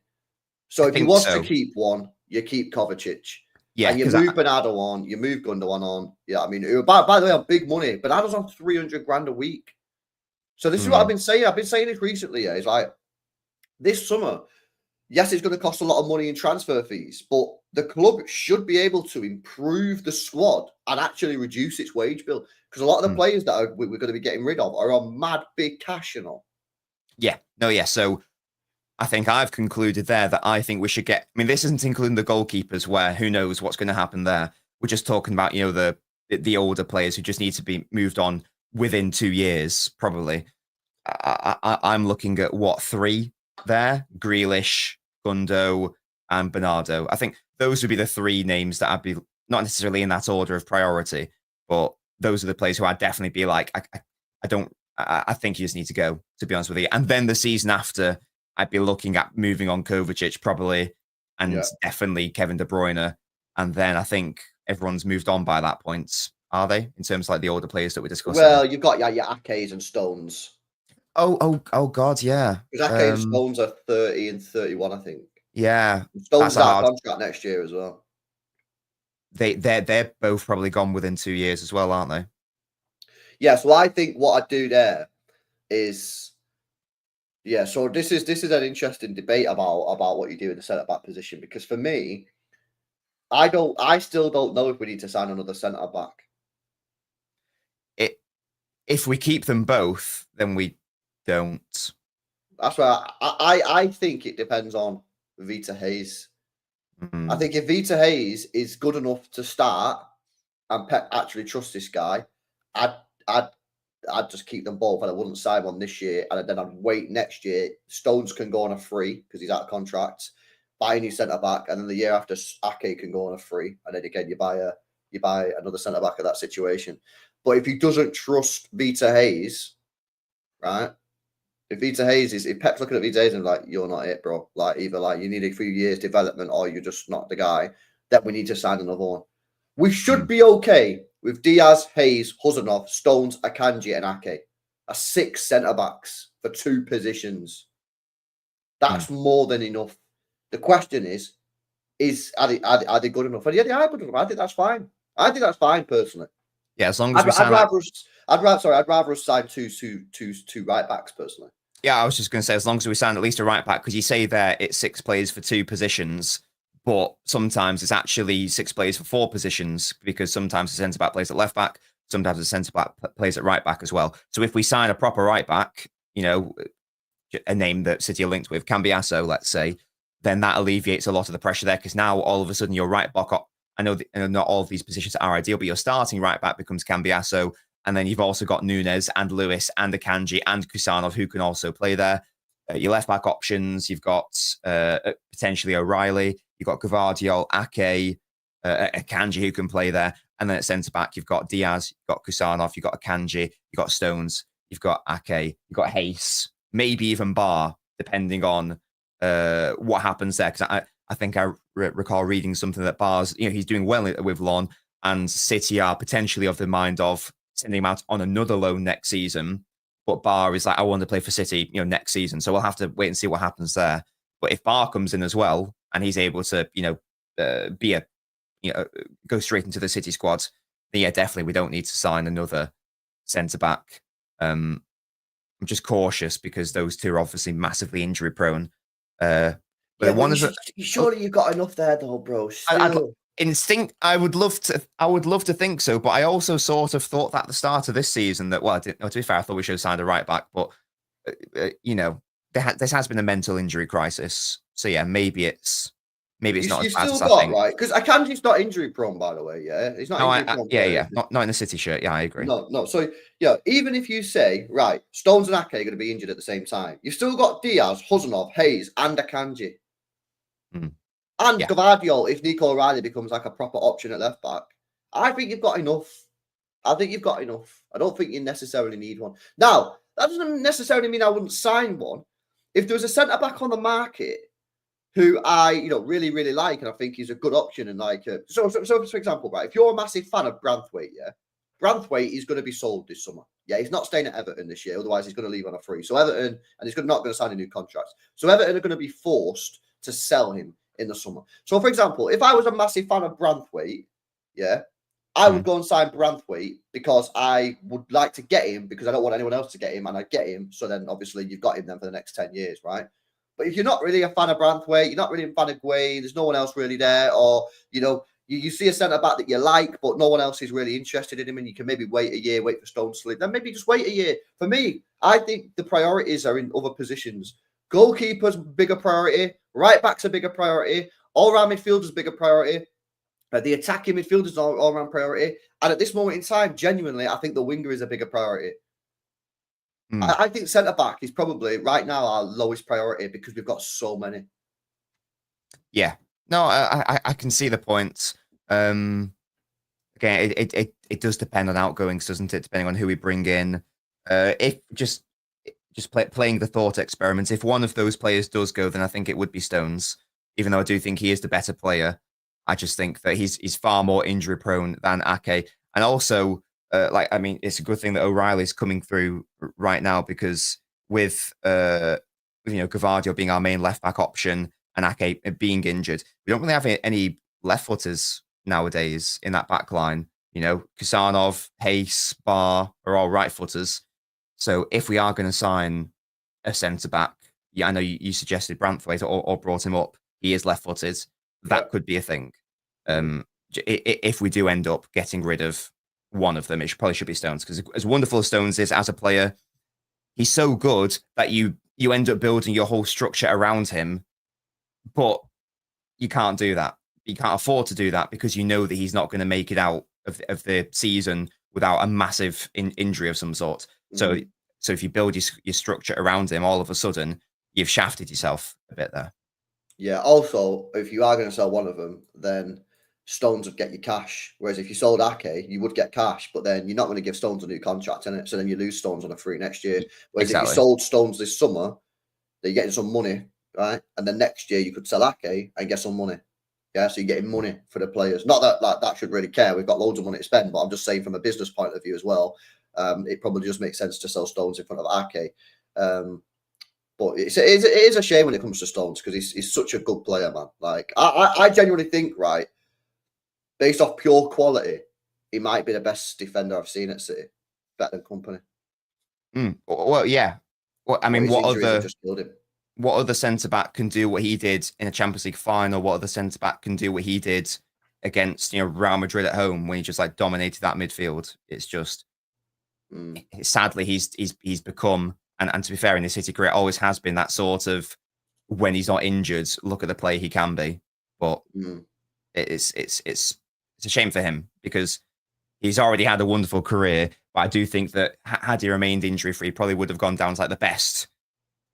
So if you want to keep one, you keep Kovacic. Yeah, and you move Bernardo on, you move Gundogan on. Yeah, I mean, by the way, on big money. Bernardo's on 300 grand a week. So this is what I've been saying. I've been saying this recently. It's like this summer, yes, it's going to cost a lot of money in transfer fees, but the club should be able to improve the squad and actually reduce its wage bill because a lot of the players that we're going to be getting rid of are on mad big cash, Yeah, so I think I've concluded there that I think we should get. I mean, this isn't including the goalkeepers, where who knows what's going to happen there. We're just talking about the older players who just need to be moved on within 2 years, probably. I'm looking at 3 there: Grealish, Gundo, and Bernardo. I think those would be the 3 names that I'd be not necessarily in that order of priority, but those are the players who I'd definitely be like, I think you just need to go, to be honest with you. And then the season after, I'd be looking at moving on Kovacic probably, and definitely Kevin De Bruyne. And then I think everyone's moved on by that point, are they? In terms of like the older players that we're discussing. Well, you've got your Akes and Stones. Oh God, yeah. Because Ake and Stones are 30 and 31, I think. Yeah. And Stones out contract next year as well. They're both probably gone within 2 years as well, aren't they? Yeah, so I think what I'd do there is so this is an interesting debate about what you do in the centre back position, because for me, I still don't know if we need to sign another centre back. If we keep them both, then we don't. That's why I think it depends on Vita Hayes. I think if Vita Hayes is good enough to start and Pep actually trusts this guy, I'd just keep them both and I wouldn't sign one this year, and then I'd wait next year. Stones can go on a free because he's out of contract. Buy a new centre back, and then the year after, Ake can go on a free, and then again you buy another centre back of that situation. But if he doesn't trust Vita Hayes, right? If Pep's looking at Vita Hayes and like, you're not it, bro. Like either like you need a few years development or you're just not the guy, then we need to sign another one. We should be okay with Diaz, Hayes, Huzanov, Stones, Akanji, and Ake. 6 centre backs for 2 positions. That's more than enough. The question is are they good enough? And yeah, they are good enough. I think that's fine. I think that's fine personally. Yeah, as long as we sign. I'd rather us sign two right backs personally. Yeah, I was just going to say, as long as we sign at least a right back, because you say there it's 6 players for 2 positions, but sometimes it's actually 6 players for 4 positions, because sometimes the centre back plays at left back, sometimes the centre back plays at right back as well. So if we sign a proper right back, you know, a name that City are linked with, Cambiasso, let's say, then that alleviates a lot of the pressure there, because now all of a sudden your right back, I know not all of these positions are ideal, but your starting right back becomes Cambiasso. And then you've also got Nunes and Lewis and Akanji and Kusanov who can also play there. Your left back options, you've got potentially O'Reilly, you've got Gvardiol, Ake, Akanji who can play there. And then at centre back, you've got Diaz, you've got Kusanov, you've got Akanji, you've got Stones, you've got Ake, you've got Hayes, maybe even Bar, depending on what happens there. Because I think I recall reading something that Bar's, he's doing well with Lon, and City are potentially of the mind of sending him out on another loan next season. But Bar is like, I want to play for City, next season. So we'll have to wait and see what happens there. But if Bar comes in as well and he's able to, go straight into the City squad, then yeah, definitely we don't need to sign another centre back. I'm just cautious because those two are obviously massively injury prone. Surely you've got enough there, though, bro. Instinct, I would love to think so, but I also sort of thought that at the start of this season that, well, to be fair, I thought we should have signed a right back, but this has been a mental injury crisis, so yeah, maybe it's not as bad as I think. Right, because Akanji's not injury prone, by the way. Yeah, he's not injury prone. Not in the City shirt. Yeah, I agree. No. So yeah, even if you say right, Stones and Ake are going to be injured at the same time, you've still got Diaz, Huzanov, Hayes, and Akanji. And Gvardiol, if Nico O'Reilly becomes like a proper option at left back, I think you've got enough. I don't think you necessarily need one. Now, that doesn't necessarily mean I wouldn't sign one. If there was a centre back on the market who I, really, really like, and I think he's a good option, and so for example, right, if you're a massive fan of Branthwaite, Branthwaite is going to be sold this summer. Yeah, he's not staying at Everton this year, otherwise he's going to leave on a free. So Everton, and he's not going to sign a new contract. So Everton are going to be forced to sell him in the summer. So, for example, if I was a massive fan of Branthwaite, I would go and sign Branthwaite because I would like to get him because I don't want anyone else to get him, and I get him. So then, obviously, you've got him then for the next 10 years, right? But if you're not really a fan of Branthwaite, you're not really a fan of Guay, there's no one else really there, or you see a centre back that you like, but no one else is really interested in him, and you can maybe wait a year, wait for Stones to leave. Then maybe just wait a year. For me, I think the priorities are in other positions. Goalkeeper's bigger priority. Right back's a bigger priority. All-round midfielder's a bigger priority. The attacking midfielder's all-round priority. And at this moment in time, genuinely, I think the winger is a bigger priority. I think centre-back is probably, right now, our lowest priority because we've got so many. Yeah. No, I can see the point. Again, it does depend on outgoings, doesn't it? Depending on who we bring in. If just playing the thought experiment, if one of those players does go, then I think it would be Stones. Even though I do think he is the better player, I just think that he's far more injury prone than Ake. And also, it's a good thing that O'Reilly's coming through right now because with Gvardiol being our main left back option and Ake being injured, we don't really have any left footers nowadays in that back line. Kusanov, Hayes, Bar are all right footers. So if we are going to sign a centre back, I know you suggested Branthwaite or brought him up. He is left footed. That could be a thing. If we do end up getting rid of one of them, it probably should be Stones, because as wonderful as Stones is as a player, he's so good that you end up building your whole structure around him. But you can't do that. You can't afford to do that because you know that he's not going to make it out of the season without a massive injury of some sort. So if you build your structure around him, all of a sudden you've shafted yourself a bit there. Yeah. Also, if you are going to sell one of them, then Stones would get you cash. Whereas if you sold Ake, you would get cash, but then you're not going to give Stones a new contract in it. So then you lose Stones on a free next year. Whereas if you sold Stones this summer, then you're getting some money, right? And then next year you could sell Ake and get some money. Yeah, so you're getting money for the players. Not that that should really care. We've got loads of money to spend, but I'm just saying from a business point of view as well. It probably just makes sense to sell Stones in front of Ake. But it is a shame when it comes to Stones because he's such a good player, man. Like I genuinely think, right, based off pure quality, he might be the best defender I've seen at City, better than Company. Well, yeah. Well, I mean, his injuries have just killed him. What other centre back can do what he did in a Champions League final? What other centre back can do what he did against Real Madrid at home when he just like dominated that midfield? It's just sadly he's become and to be fair in his City career always has been that sort of when he's not injured, look at the player he can be. But it's a shame for him because he's already had a wonderful career. But I do think that had he remained injury free, he probably would have gone down to like the best.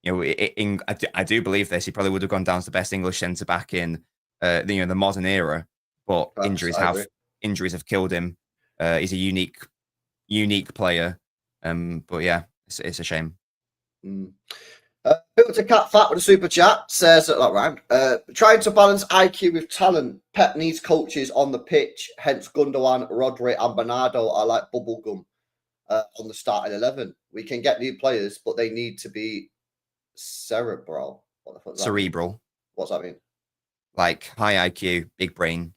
I do believe this. He probably would have gone down to the best English centre back in the modern era. But injuries have killed him. He's a unique player. But yeah, it's a shame. Built to Cat Fat with a super chat says that round. Trying to balance IQ with talent. Pep needs coaches on the pitch. Hence, Gundogan, Rodri, and Bernardo are like bubblegum on the starting 11. We can get new players, but they need to be cerebral. What the fuck does Cerebral. That mean? What's that mean? Like high IQ, big brain.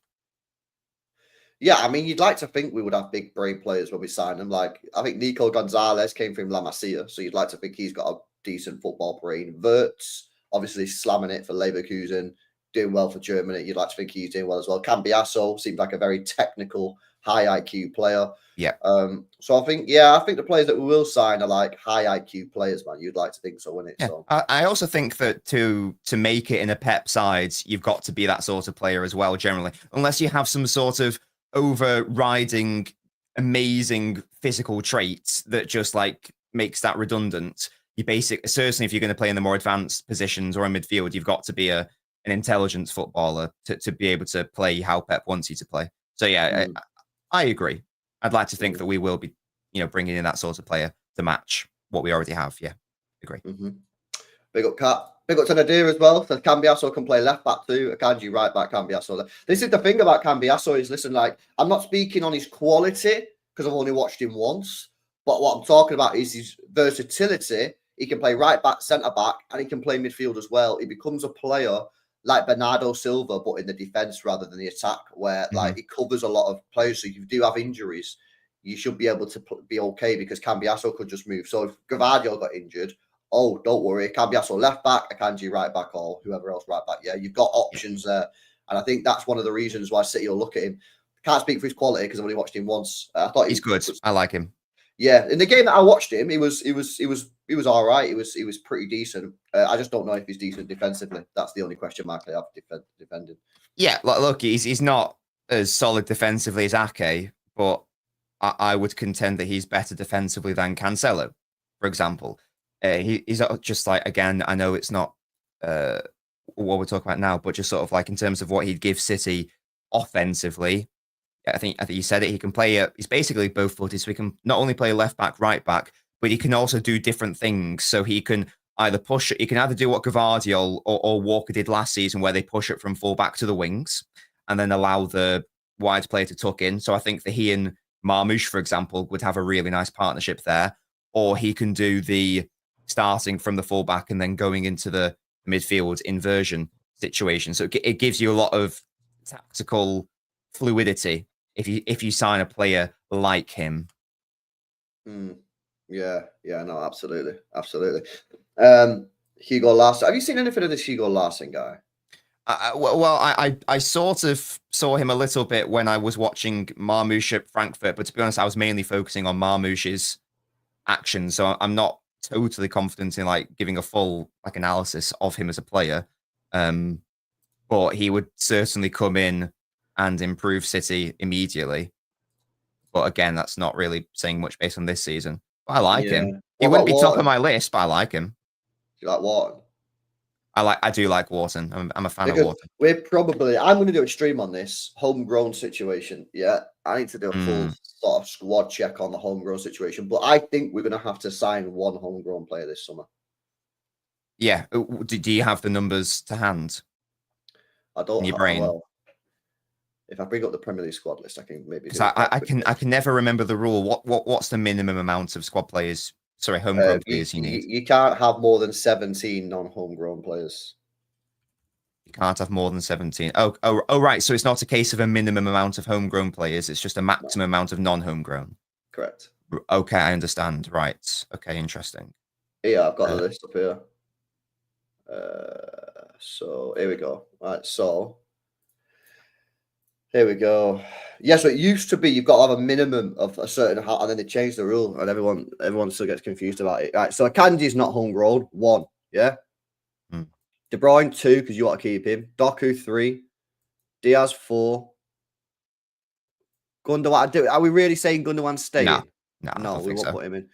Yeah, I mean, you'd like to think we would have big brain players when we sign them. Like, I think Nico Gonzalez came from La Masia, so you'd like to think he's got a decent football brain. Wirtz, obviously slamming it for Leverkusen, doing well for Germany. You'd like to think he's doing well as well. Cambiasso seems like a very technical, high IQ player. Yeah. So I think the players that we will sign are like high IQ players, man. You'd like to think so, wouldn't it? Yeah. So I also think that to make it in a Pep side, you've got to be that sort of player as well, generally. Unless you have some sort of overriding, amazing physical traits that just like makes that redundant. You certainly if you're going to play in the more advanced positions or in midfield, you've got to be an intelligent footballer to be able to play how Pep wants you to play. So yeah, I agree. I'd like to think that we will be, bringing in that sort of player to match what we already have. Yeah, agree. Big up, Cat. Big up to Nadir as well. So Cambiasso can play left back too. Akanji right back. Cambiasso. This is the thing about Cambiasso is, listen, like I'm not speaking on his quality because I've only watched him once. But what I'm talking about is his versatility. He can play right back, centre back, and he can play midfield as well. He becomes a player like Bernardo Silva, but in the defence rather than the attack, where like he covers a lot of players. So if you do have injuries, you should be able to be okay because Cambiasso could just move. So if Gavadio got injured, oh, don't worry, Cambiasso left back, Akanji right back, or whoever else right back. Yeah, you've got options there, and I think that's one of the reasons why City will look at him. Can't speak for his quality because I've only watched him once. I thought he's good. I like him. Yeah, in the game that I watched him, he was all right. He was pretty decent. I just don't know if he's decent defensively. That's the only question mark I have defending. Yeah, look, he's not as solid defensively as Ake, but I would contend that he's better defensively than Cancelo, for example. He's just like, again, I know it's not what we're talking about now, but just sort of like in terms of what he'd give City offensively. I think you said it. He can play. He's basically both footed, so he can not only play left back, right back, but he can also do different things. So he can either push. He can either do what Gvardiol or Walker did last season, where they push it from full back to the wings, and then allow the wide player to tuck in. So I think that he and Marmoush, for example, would have a really nice partnership there. Or he can do the starting from the full back and then going into the midfield inversion situation. So it gives you a lot of tactical fluidity if you sign a player like him. Yeah, no, absolutely. Hugo Larsson. Have you seen anything of this Hugo Larsson guy? I sort of saw him a little bit when I was watching Marmoush at Frankfurt, but to be honest, I was mainly focusing on Marmoush's actions, so I'm not totally confident in like giving a full like analysis of him as a player. But he would certainly come in and improve City immediately. But again, that's not really saying much based on this season. But I like him. He wouldn't be top of my list, but I like him. Do you like Wharton? I do like Wharton. I'm a fan of Wharton. I'm going to do a stream on this homegrown situation. Yeah, I need to do a full sort of squad check on the homegrown situation. But I think we're going to have to sign one homegrown player this summer. Yeah. Do you have the numbers to hand? I don't. In your brain. Well, if I bring up the Premier League squad list, I can maybe. I can never remember the rule. What's the minimum amount of squad players Sorry, homegrown players you need. You can't have more than 17 non-homegrown players. You can't have more than 17. Oh, right. So it's not a case of a minimum amount of homegrown players. It's just a maximum amount of non-homegrown. Correct. Okay, I understand. Right. Okay, interesting. Yeah, I've got the list up here. So here we go. Right, so here we go. Yeah, so it used to be you've got to have a minimum of a certain and then they changed the rule, and everyone still gets confused about it. Right, so Akanji's not homegrown. 1, yeah. De Bruyne 2 because you want to keep him. Doku 3. Diaz 4. Gundogan. Are we really saying Gundogan's staying? No, we won't put him in.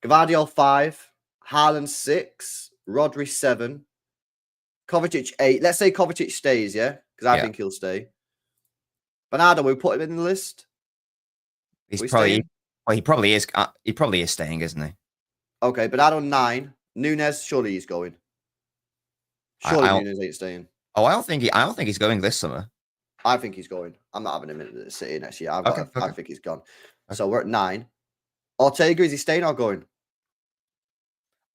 Gvardiol 5. Haaland 6. Rodri 7. Kovacic 8. Let's say Kovacic stays, yeah, because I think he'll stay. Bernardo, we put him in the list. He's probably he probably is. He probably is staying, isn't he? Okay, Bernardo 9. Nunes, surely he's going. Surely Nunes ain't staying. Oh, I don't think he's going this summer. I think he's going. I'm not having him in the City next year. Okay. I think he's gone. Okay. So we're at 9. Ortega, is he staying or going?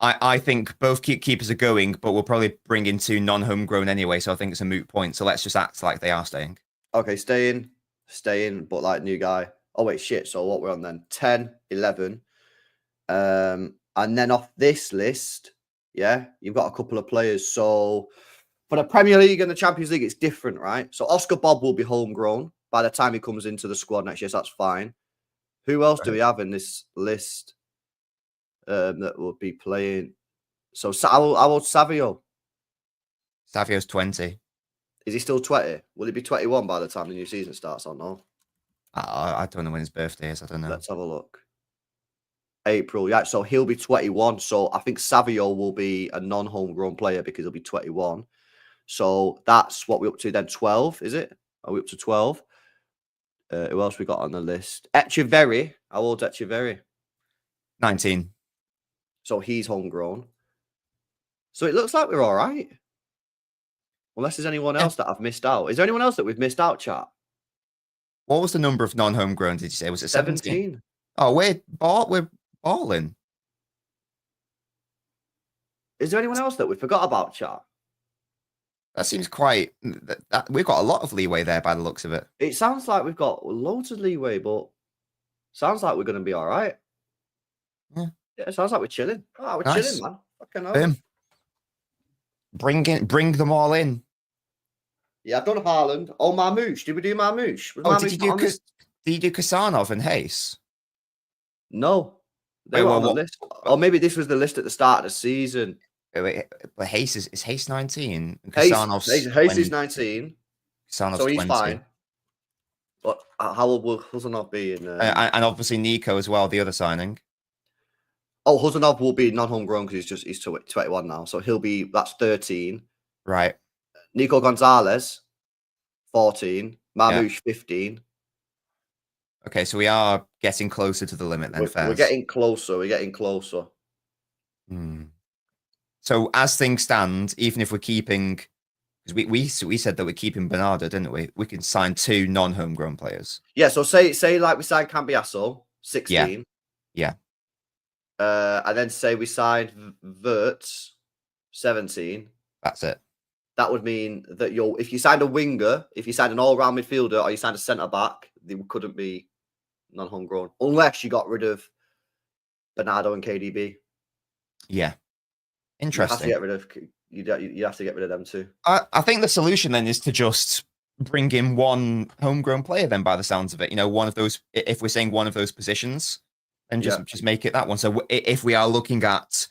I think both keepers are going, but we'll probably bring in 2 non-homegrown anyway. So I think it's a moot point. So let's just act like they are staying. Okay, staying, but like new guy. Oh wait, shit. So what we're on then? 10, 11. And then off this list, yeah, you've got a couple of players. So for the Premier League and the Champions League, it's different, right? So Oscar Bob will be homegrown by the time he comes into the squad next year. So that's fine. Who else do we have in this list that will be playing? So how old Savio? Savio's 20. Is he still 20? Will he be 21 by the time the new season starts or no? I don't know when his birthday is. I don't know. Let's have a look. April, yeah. So he'll be 21. So I think Savio will be a non-homegrown player because he'll be 21. So that's what we're up to then. 12, is it? Are we up to 12? Who else we got on the list? Echeverry. How old's Echeverry? 19. So he's homegrown. So it looks like we're all right. Unless there's anyone else that I've missed out. Is there anyone else that we've missed out, chat? What was the number of non-homegrown, did you say? Was it 17? Oh, we're balling. Is there anyone else that we forgot about, chat? That seems quite... we've got a lot of leeway there by the looks of it. It sounds like we've got loads of leeway, but sounds like we're going to be all right. Yeah, it sounds like we're chilling. Oh, we're chilling, man. Fucking hell. Bring them all in. Yeah, I've done Haaland. Oh, Marmoush. Did we do Marmoush? Did you do Kasanov and Hayes? No. They were on the list. Or maybe this was the list at the start of the season. Wait, but Hayes is Hayes 19? Hayes is 19. Kasanov's so he's 20. Fine. But how old will Huzanov be? And obviously Nico as well, the other signing. Oh, Huzanov will be non-homegrown because he's 21 now. So that's 13. Right. Nico Gonzalez, 14. Marmoush, 15. Okay, so we are getting closer to the limit then, We're getting closer. So as things stand, even if we're keeping... Because we said that we're keeping Bernardo, didn't we? We can sign 2 non-homegrown players. Yeah, so say like we signed Cambiasso, 16. Yeah. And then say we signed Wirtz, 17. That's it. That would mean that if you signed a winger, if you signed an all-round midfielder, or you signed a centre-back, they couldn't be non-homegrown. Unless you got rid of Bernardo and KDB. Yeah. Interesting. You'd have to get rid of them too. I think the solution then is to just bring in 1 homegrown player then by the sounds of it. You know, one of those, if we're saying one of those positions, then just make it that one. So if we are looking at,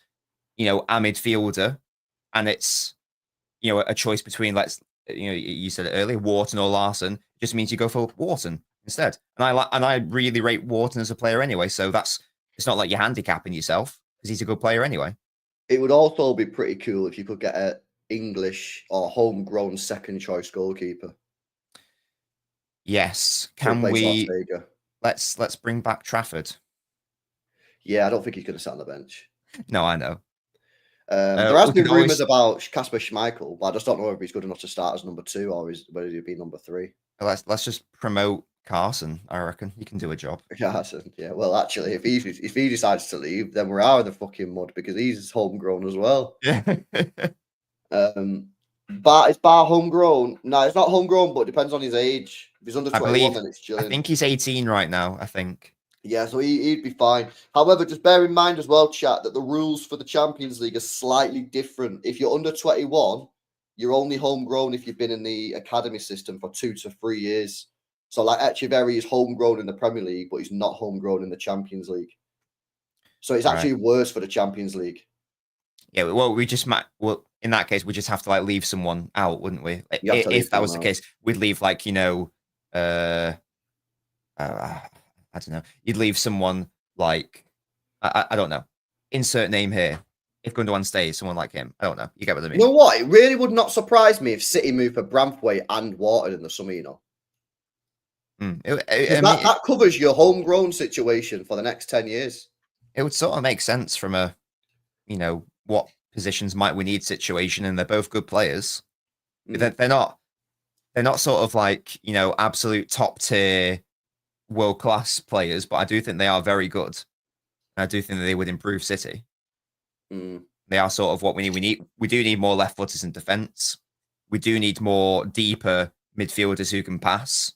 a midfielder and it's, a choice between, you said it earlier, Wharton or Larson, it just means you go for Wharton instead. And I really rate Wharton as a player anyway. So it's not like you're handicapping yourself because he's a good player anyway. It would also be pretty cool if you could get an English or homegrown second choice goalkeeper. Yes. Can we? Let's bring back Trafford. Yeah, I don't think he's going to sit on the bench. No, I know. There has been rumours about Kasper Schmeichel, but I just don't know if he's good enough to start as number 2 or whether he'd be number 3. Let's just promote Carson, I reckon. He can do a job. Carson, yeah. Well, actually, if he decides to leave, then we are in the fucking mud because he's homegrown as well. Yeah. But it's bar homegrown. No, it's not homegrown, but it depends on his age. If he's under 21, then it's I chilling. think he's 18 right now, I think. Yeah, so he'd be fine. However, just bear in mind as well, chat, that the rules for the Champions League are slightly different. If you're under 21, you're only homegrown if you've been in the academy system for 2 to 3 years. So, like, Echeverry is homegrown in the Premier League, but he's not homegrown in the Champions League. So it's actually worse for the Champions League. Yeah, well, in that case, we just have to like leave someone out, wouldn't we? If that was the case, we'd leave like, I don't know. You'd leave someone like, I don't know. Insert name here. If Gundogan stays, someone like him. I don't know. You get what I mean? You know what? It really would not surprise me if City moved for Branthwaite and Wharton in the summer, you know. That covers your homegrown situation for the next 10 years. It would sort of make sense from a, what positions might we need situation, and they're both good players. They're not sort of like, absolute top tier world class players, but I do think they are very good. And I do think that they would improve City. They are sort of what we need. We do need more left footers in defence. We do need more deeper midfielders who can pass.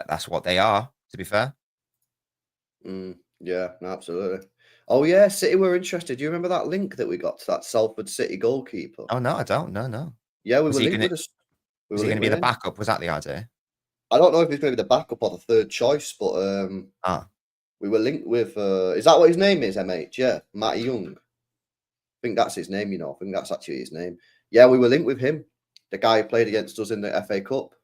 That's what they are, to be fair. Yeah, absolutely. Oh, yeah, City were interested. Do you remember that link that we got to that Salford City goalkeeper? Oh, no, I don't. No. Yeah, we were linked with us. Was he going to be the backup? Was that the idea? I don't know if he's going to be the backup or the third choice, but we were linked with... is that what his name is, MH? Yeah, Matty Young. I think that's his name, I think that's actually his name. Yeah, we were linked with him. The guy who played against us in the FA Cup.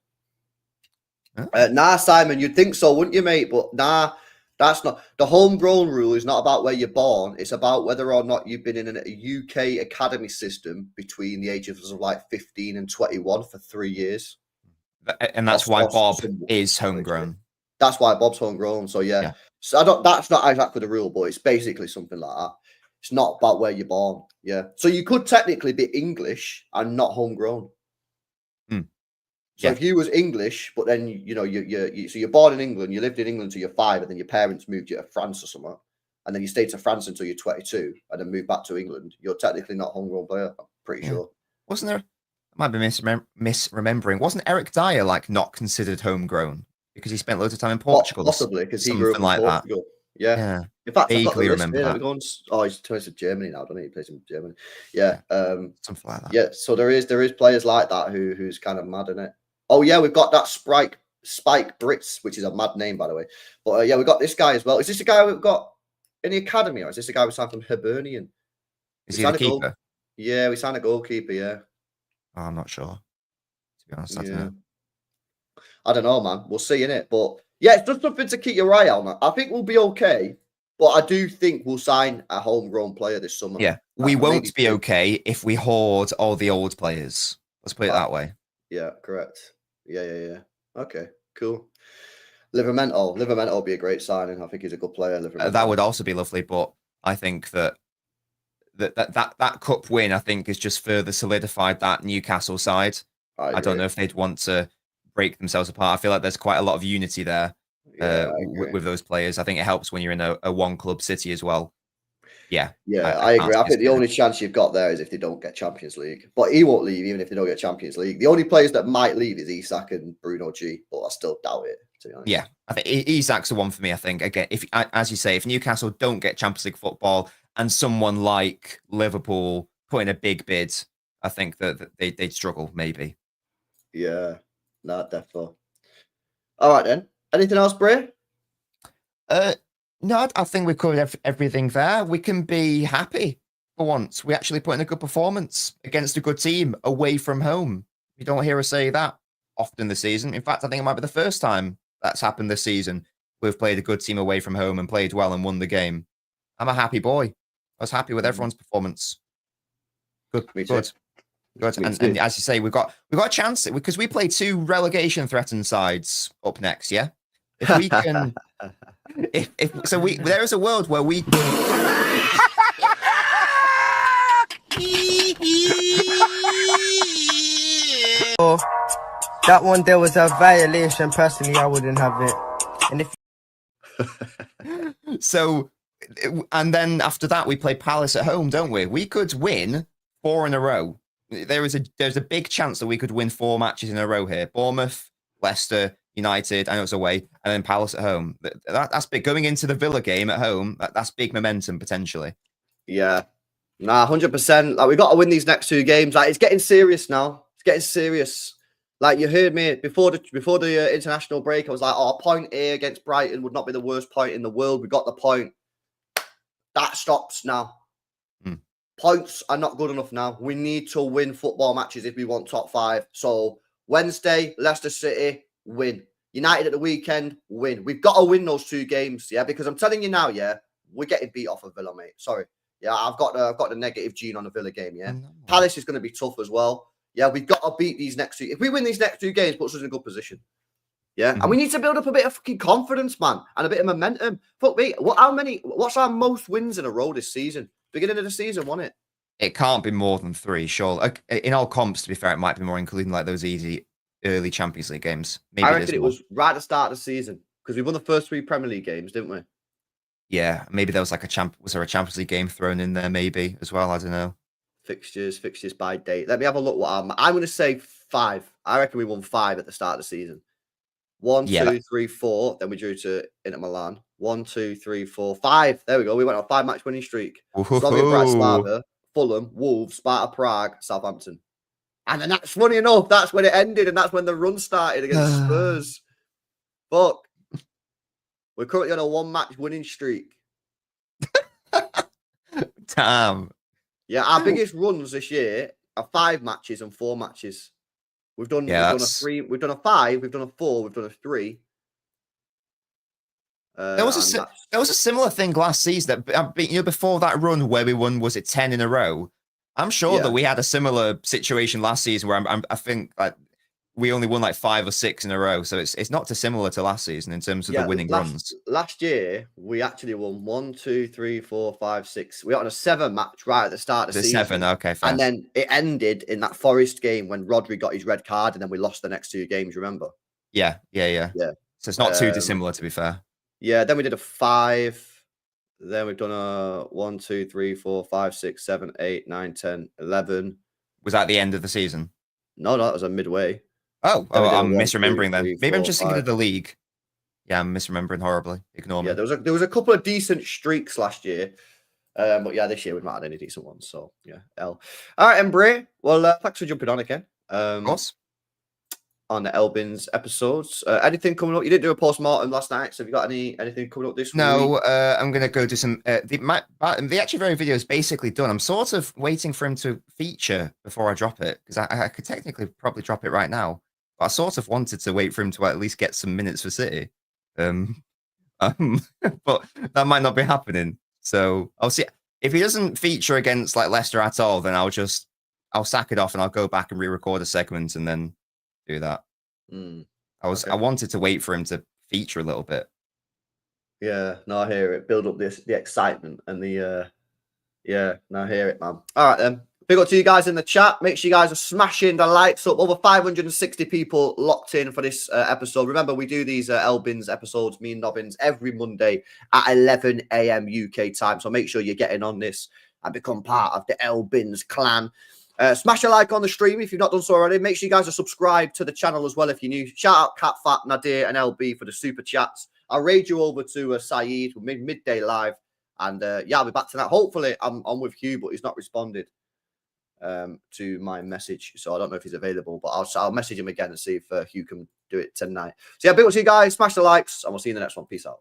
Nah, Simon, you'd think so, wouldn't you, mate? But nah, that's not... The homegrown rule is not about where you're born. It's about whether or not you've been in a UK academy system between the ages of like 15 and 21 for 3 years. And that's why Bob is homegrown. That's why Bob's homegrown. So, yeah. So that's not exactly the rule, but it's basically something like that. It's not about where you're born. Yeah. So you could technically be English and not homegrown. So if you was English, but then so you're born in England, you lived in England till you're 5, and then your parents moved you to France or somewhere, and then you stayed to France until you're 22, and then moved back to England, you're technically not a homegrown player. I'm pretty sure. Wasn't there? I might be misremembering. Wasn't Eric Dyer like not considered homegrown because he spent loads of time in Portugal? Possibly because he grew up in Portugal. Yeah. In fact, I remember that. He's turns to Germany now, doesn't he? He plays in Germany. Yeah. Something like that. Yeah. So there is players like that who's kind of mad in it. Oh yeah, we've got that Spike Brits, which is a mad name by the way. But yeah, we got this guy as well. Is this the guy we've got in the academy, or is this the guy we signed from Hibernian? Is he the keeper? Yeah, we signed a goalkeeper. Yeah. Oh, I'm not sure. To be honest, I don't know. I don't know, man. We'll see in it, but yeah, it's just something to keep your eye on. I think we'll be okay, but I do think we'll sign a homegrown player this summer. Yeah, we won't be okay if we hoard all the old players. Let's put it that way. Yeah, correct. Yeah. Okay, cool. Livermento would be a great signing. I think he's a good player. That would also be lovely, but I think that cup win, I think, has just further solidified that Newcastle side. I don't know if they'd want to break themselves apart. I feel like there's quite a lot of unity there with those players. I think it helps when you're in a one club city as well. Yeah, I agree. I think the only chance you've got there is if they don't get Champions League. But he won't leave even if they don't get Champions League. The only players that might leave is Isak and Bruno G, but I still doubt it, to be honest. Yeah, I think Isak's the one for me, I think. Again, if as you say, if Newcastle don't get Champions League football and someone like Liverpool put in a big bid, I think that they'd struggle, maybe. Yeah, definitely. All right, then. Anything else, Bray? No, I think we've covered everything there. We can be happy for once. We actually put in a good performance against a good team away from home. You don't hear us say that often this season. In fact, I think it might be the first time that's happened this season. We've played a good team away from home and played well and won the game. I'm a happy boy. I was happy with everyone's performance. Good. And as you say, we've got a chance because we play 2 relegation threatened sides up next. Yeah, if we can. There is a world where we That one there was a violation. Personally, I wouldn't have it. And if So, and then after that, we play Palace at home, don't we? We could win 4 in a row. There's a big chance that we could win 4 matches in a row here. Bournemouth, Leicester, United, I know it's away, and then Palace at home. That's big. Going into the Villa game at home, that's big momentum potentially. Yeah. Nah, 100%. Like, we got to win these next 2 games. Like, it's getting serious now. It's getting serious. Like, you heard me before the international break. I was like, "Oh, a point here against Brighton would not be the worst point in the world." We got the point. That stops now. Points are not good enough now. We need to win football matches if we want top 5. So Wednesday, Leicester City, win. United at the weekend, win. We've got to win those 2 games, yeah. Because I'm telling you now, yeah, we're getting beat off of Villa, mate. Sorry. Yeah, I've got the negative gene on the Villa game, yeah. Palace is going to be tough as well. Yeah, we've got to beat these next 2. If we win these next 2 games, puts us in a good position. Yeah, and we need to build up a bit of fucking confidence, man, and a bit of momentum. Fuck me. What's our most wins in a row this season? Beginning of the season, wasn't it? It can't be more than 3, sure. In all comps, to be fair, it might be more, including like those easy early Champions League games. Maybe I reckon it was right at the start of the season because we won the first 3 Premier League games, didn't we? Yeah, maybe there was like was there a Champions League game thrown in there maybe as well? I don't know. Fixtures by date. Let me have a look. I'm going to say 5. I reckon we won 5 at the start of the season. 1, 2, 3, 4. Then we drew to Inter Milan. 1, 2, 3, 4, 5. There we go. We went on a 5-match winning streak. Slavia Bratislava, Fulham, Wolves, Sparta Prague, Southampton. And then that's funny enough. That's when it ended, and that's when the run started against Spurs. Fuck. We're currently on a 1-match winning streak. Damn. Yeah, our biggest runs this year are 5 matches and 4 matches. We've done a 3, we've done a 5, we've done a 4, we've done a 3. There was a similar thing last season. That before that run where we won, was it 10 in a row? I'm sure that we had a similar situation last season where I think like we only won like 5 or 6 in a row. So it's not too similar to last season in terms of the winning runs. Last year, we actually won 1, 2, 3, 4, 5, 6. We got on a 7-match right at the start of the season. 7, okay, fair. And then it ended in that Forest game when Rodri got his red card, and then we lost the next 2 games, remember? Yeah. So it's not too dissimilar, to be fair. Yeah, then we did a 5. Then we've done a 1, 2, 3, 4, 5, 6, 7, 8, 9, 10, 11. Was that the end of the season? No, that was a midway. Oh, I'm misremembering then. Maybe I'm just thinking of the league. Yeah, I'm misremembering horribly. Ignore me. Yeah, there was a couple of decent streaks last year. But yeah, this year we've not had any decent ones. So yeah, L. All right, Embray. Well, thanks for jumping on again. Of course. On the Elbins episodes. Anything coming up? You didn't do a post-mortem last night, so have you got anything coming up this week? No, I'm going to go do some... the actually very video is basically done. I'm sort of waiting for him to feature before I drop it, because I could technically probably drop it right now. But I sort of wanted to wait for him to at least get some minutes for City. But that might not be happening. So I'll see. If he doesn't feature against like Leicester at all, then I'll sack it off and I'll go back and re-record a segment and then do that. I wanted to wait for him to feature a little bit. Yeah, no, I hear it. Build up the excitement and the no, I hear it, man. All right then. Big up to you guys in the chat. Make sure you guys are smashing the likes up. Over 560 people locked in for this episode. Remember, we do these Elbins episodes, me and Nobbins, every Monday at 11 a.m. UK time. So make sure you're getting on this and become part of the Elbins clan. Smash a like on the stream if you've not done so already. Make sure you guys are subscribed to the channel as well if you're new. Shout out Cat Fat, Nadir, and LB for the super chats. I'll raid you over to Saeed with midday live. And I'll be back tonight. Hopefully, I'm on with Hugh, but he's not responded to my message. So I don't know if he's available, but I'll message him again and see if Hugh can do it tonight. So yeah, big up to you guys. Smash the likes, and we'll see you in the next one. Peace out.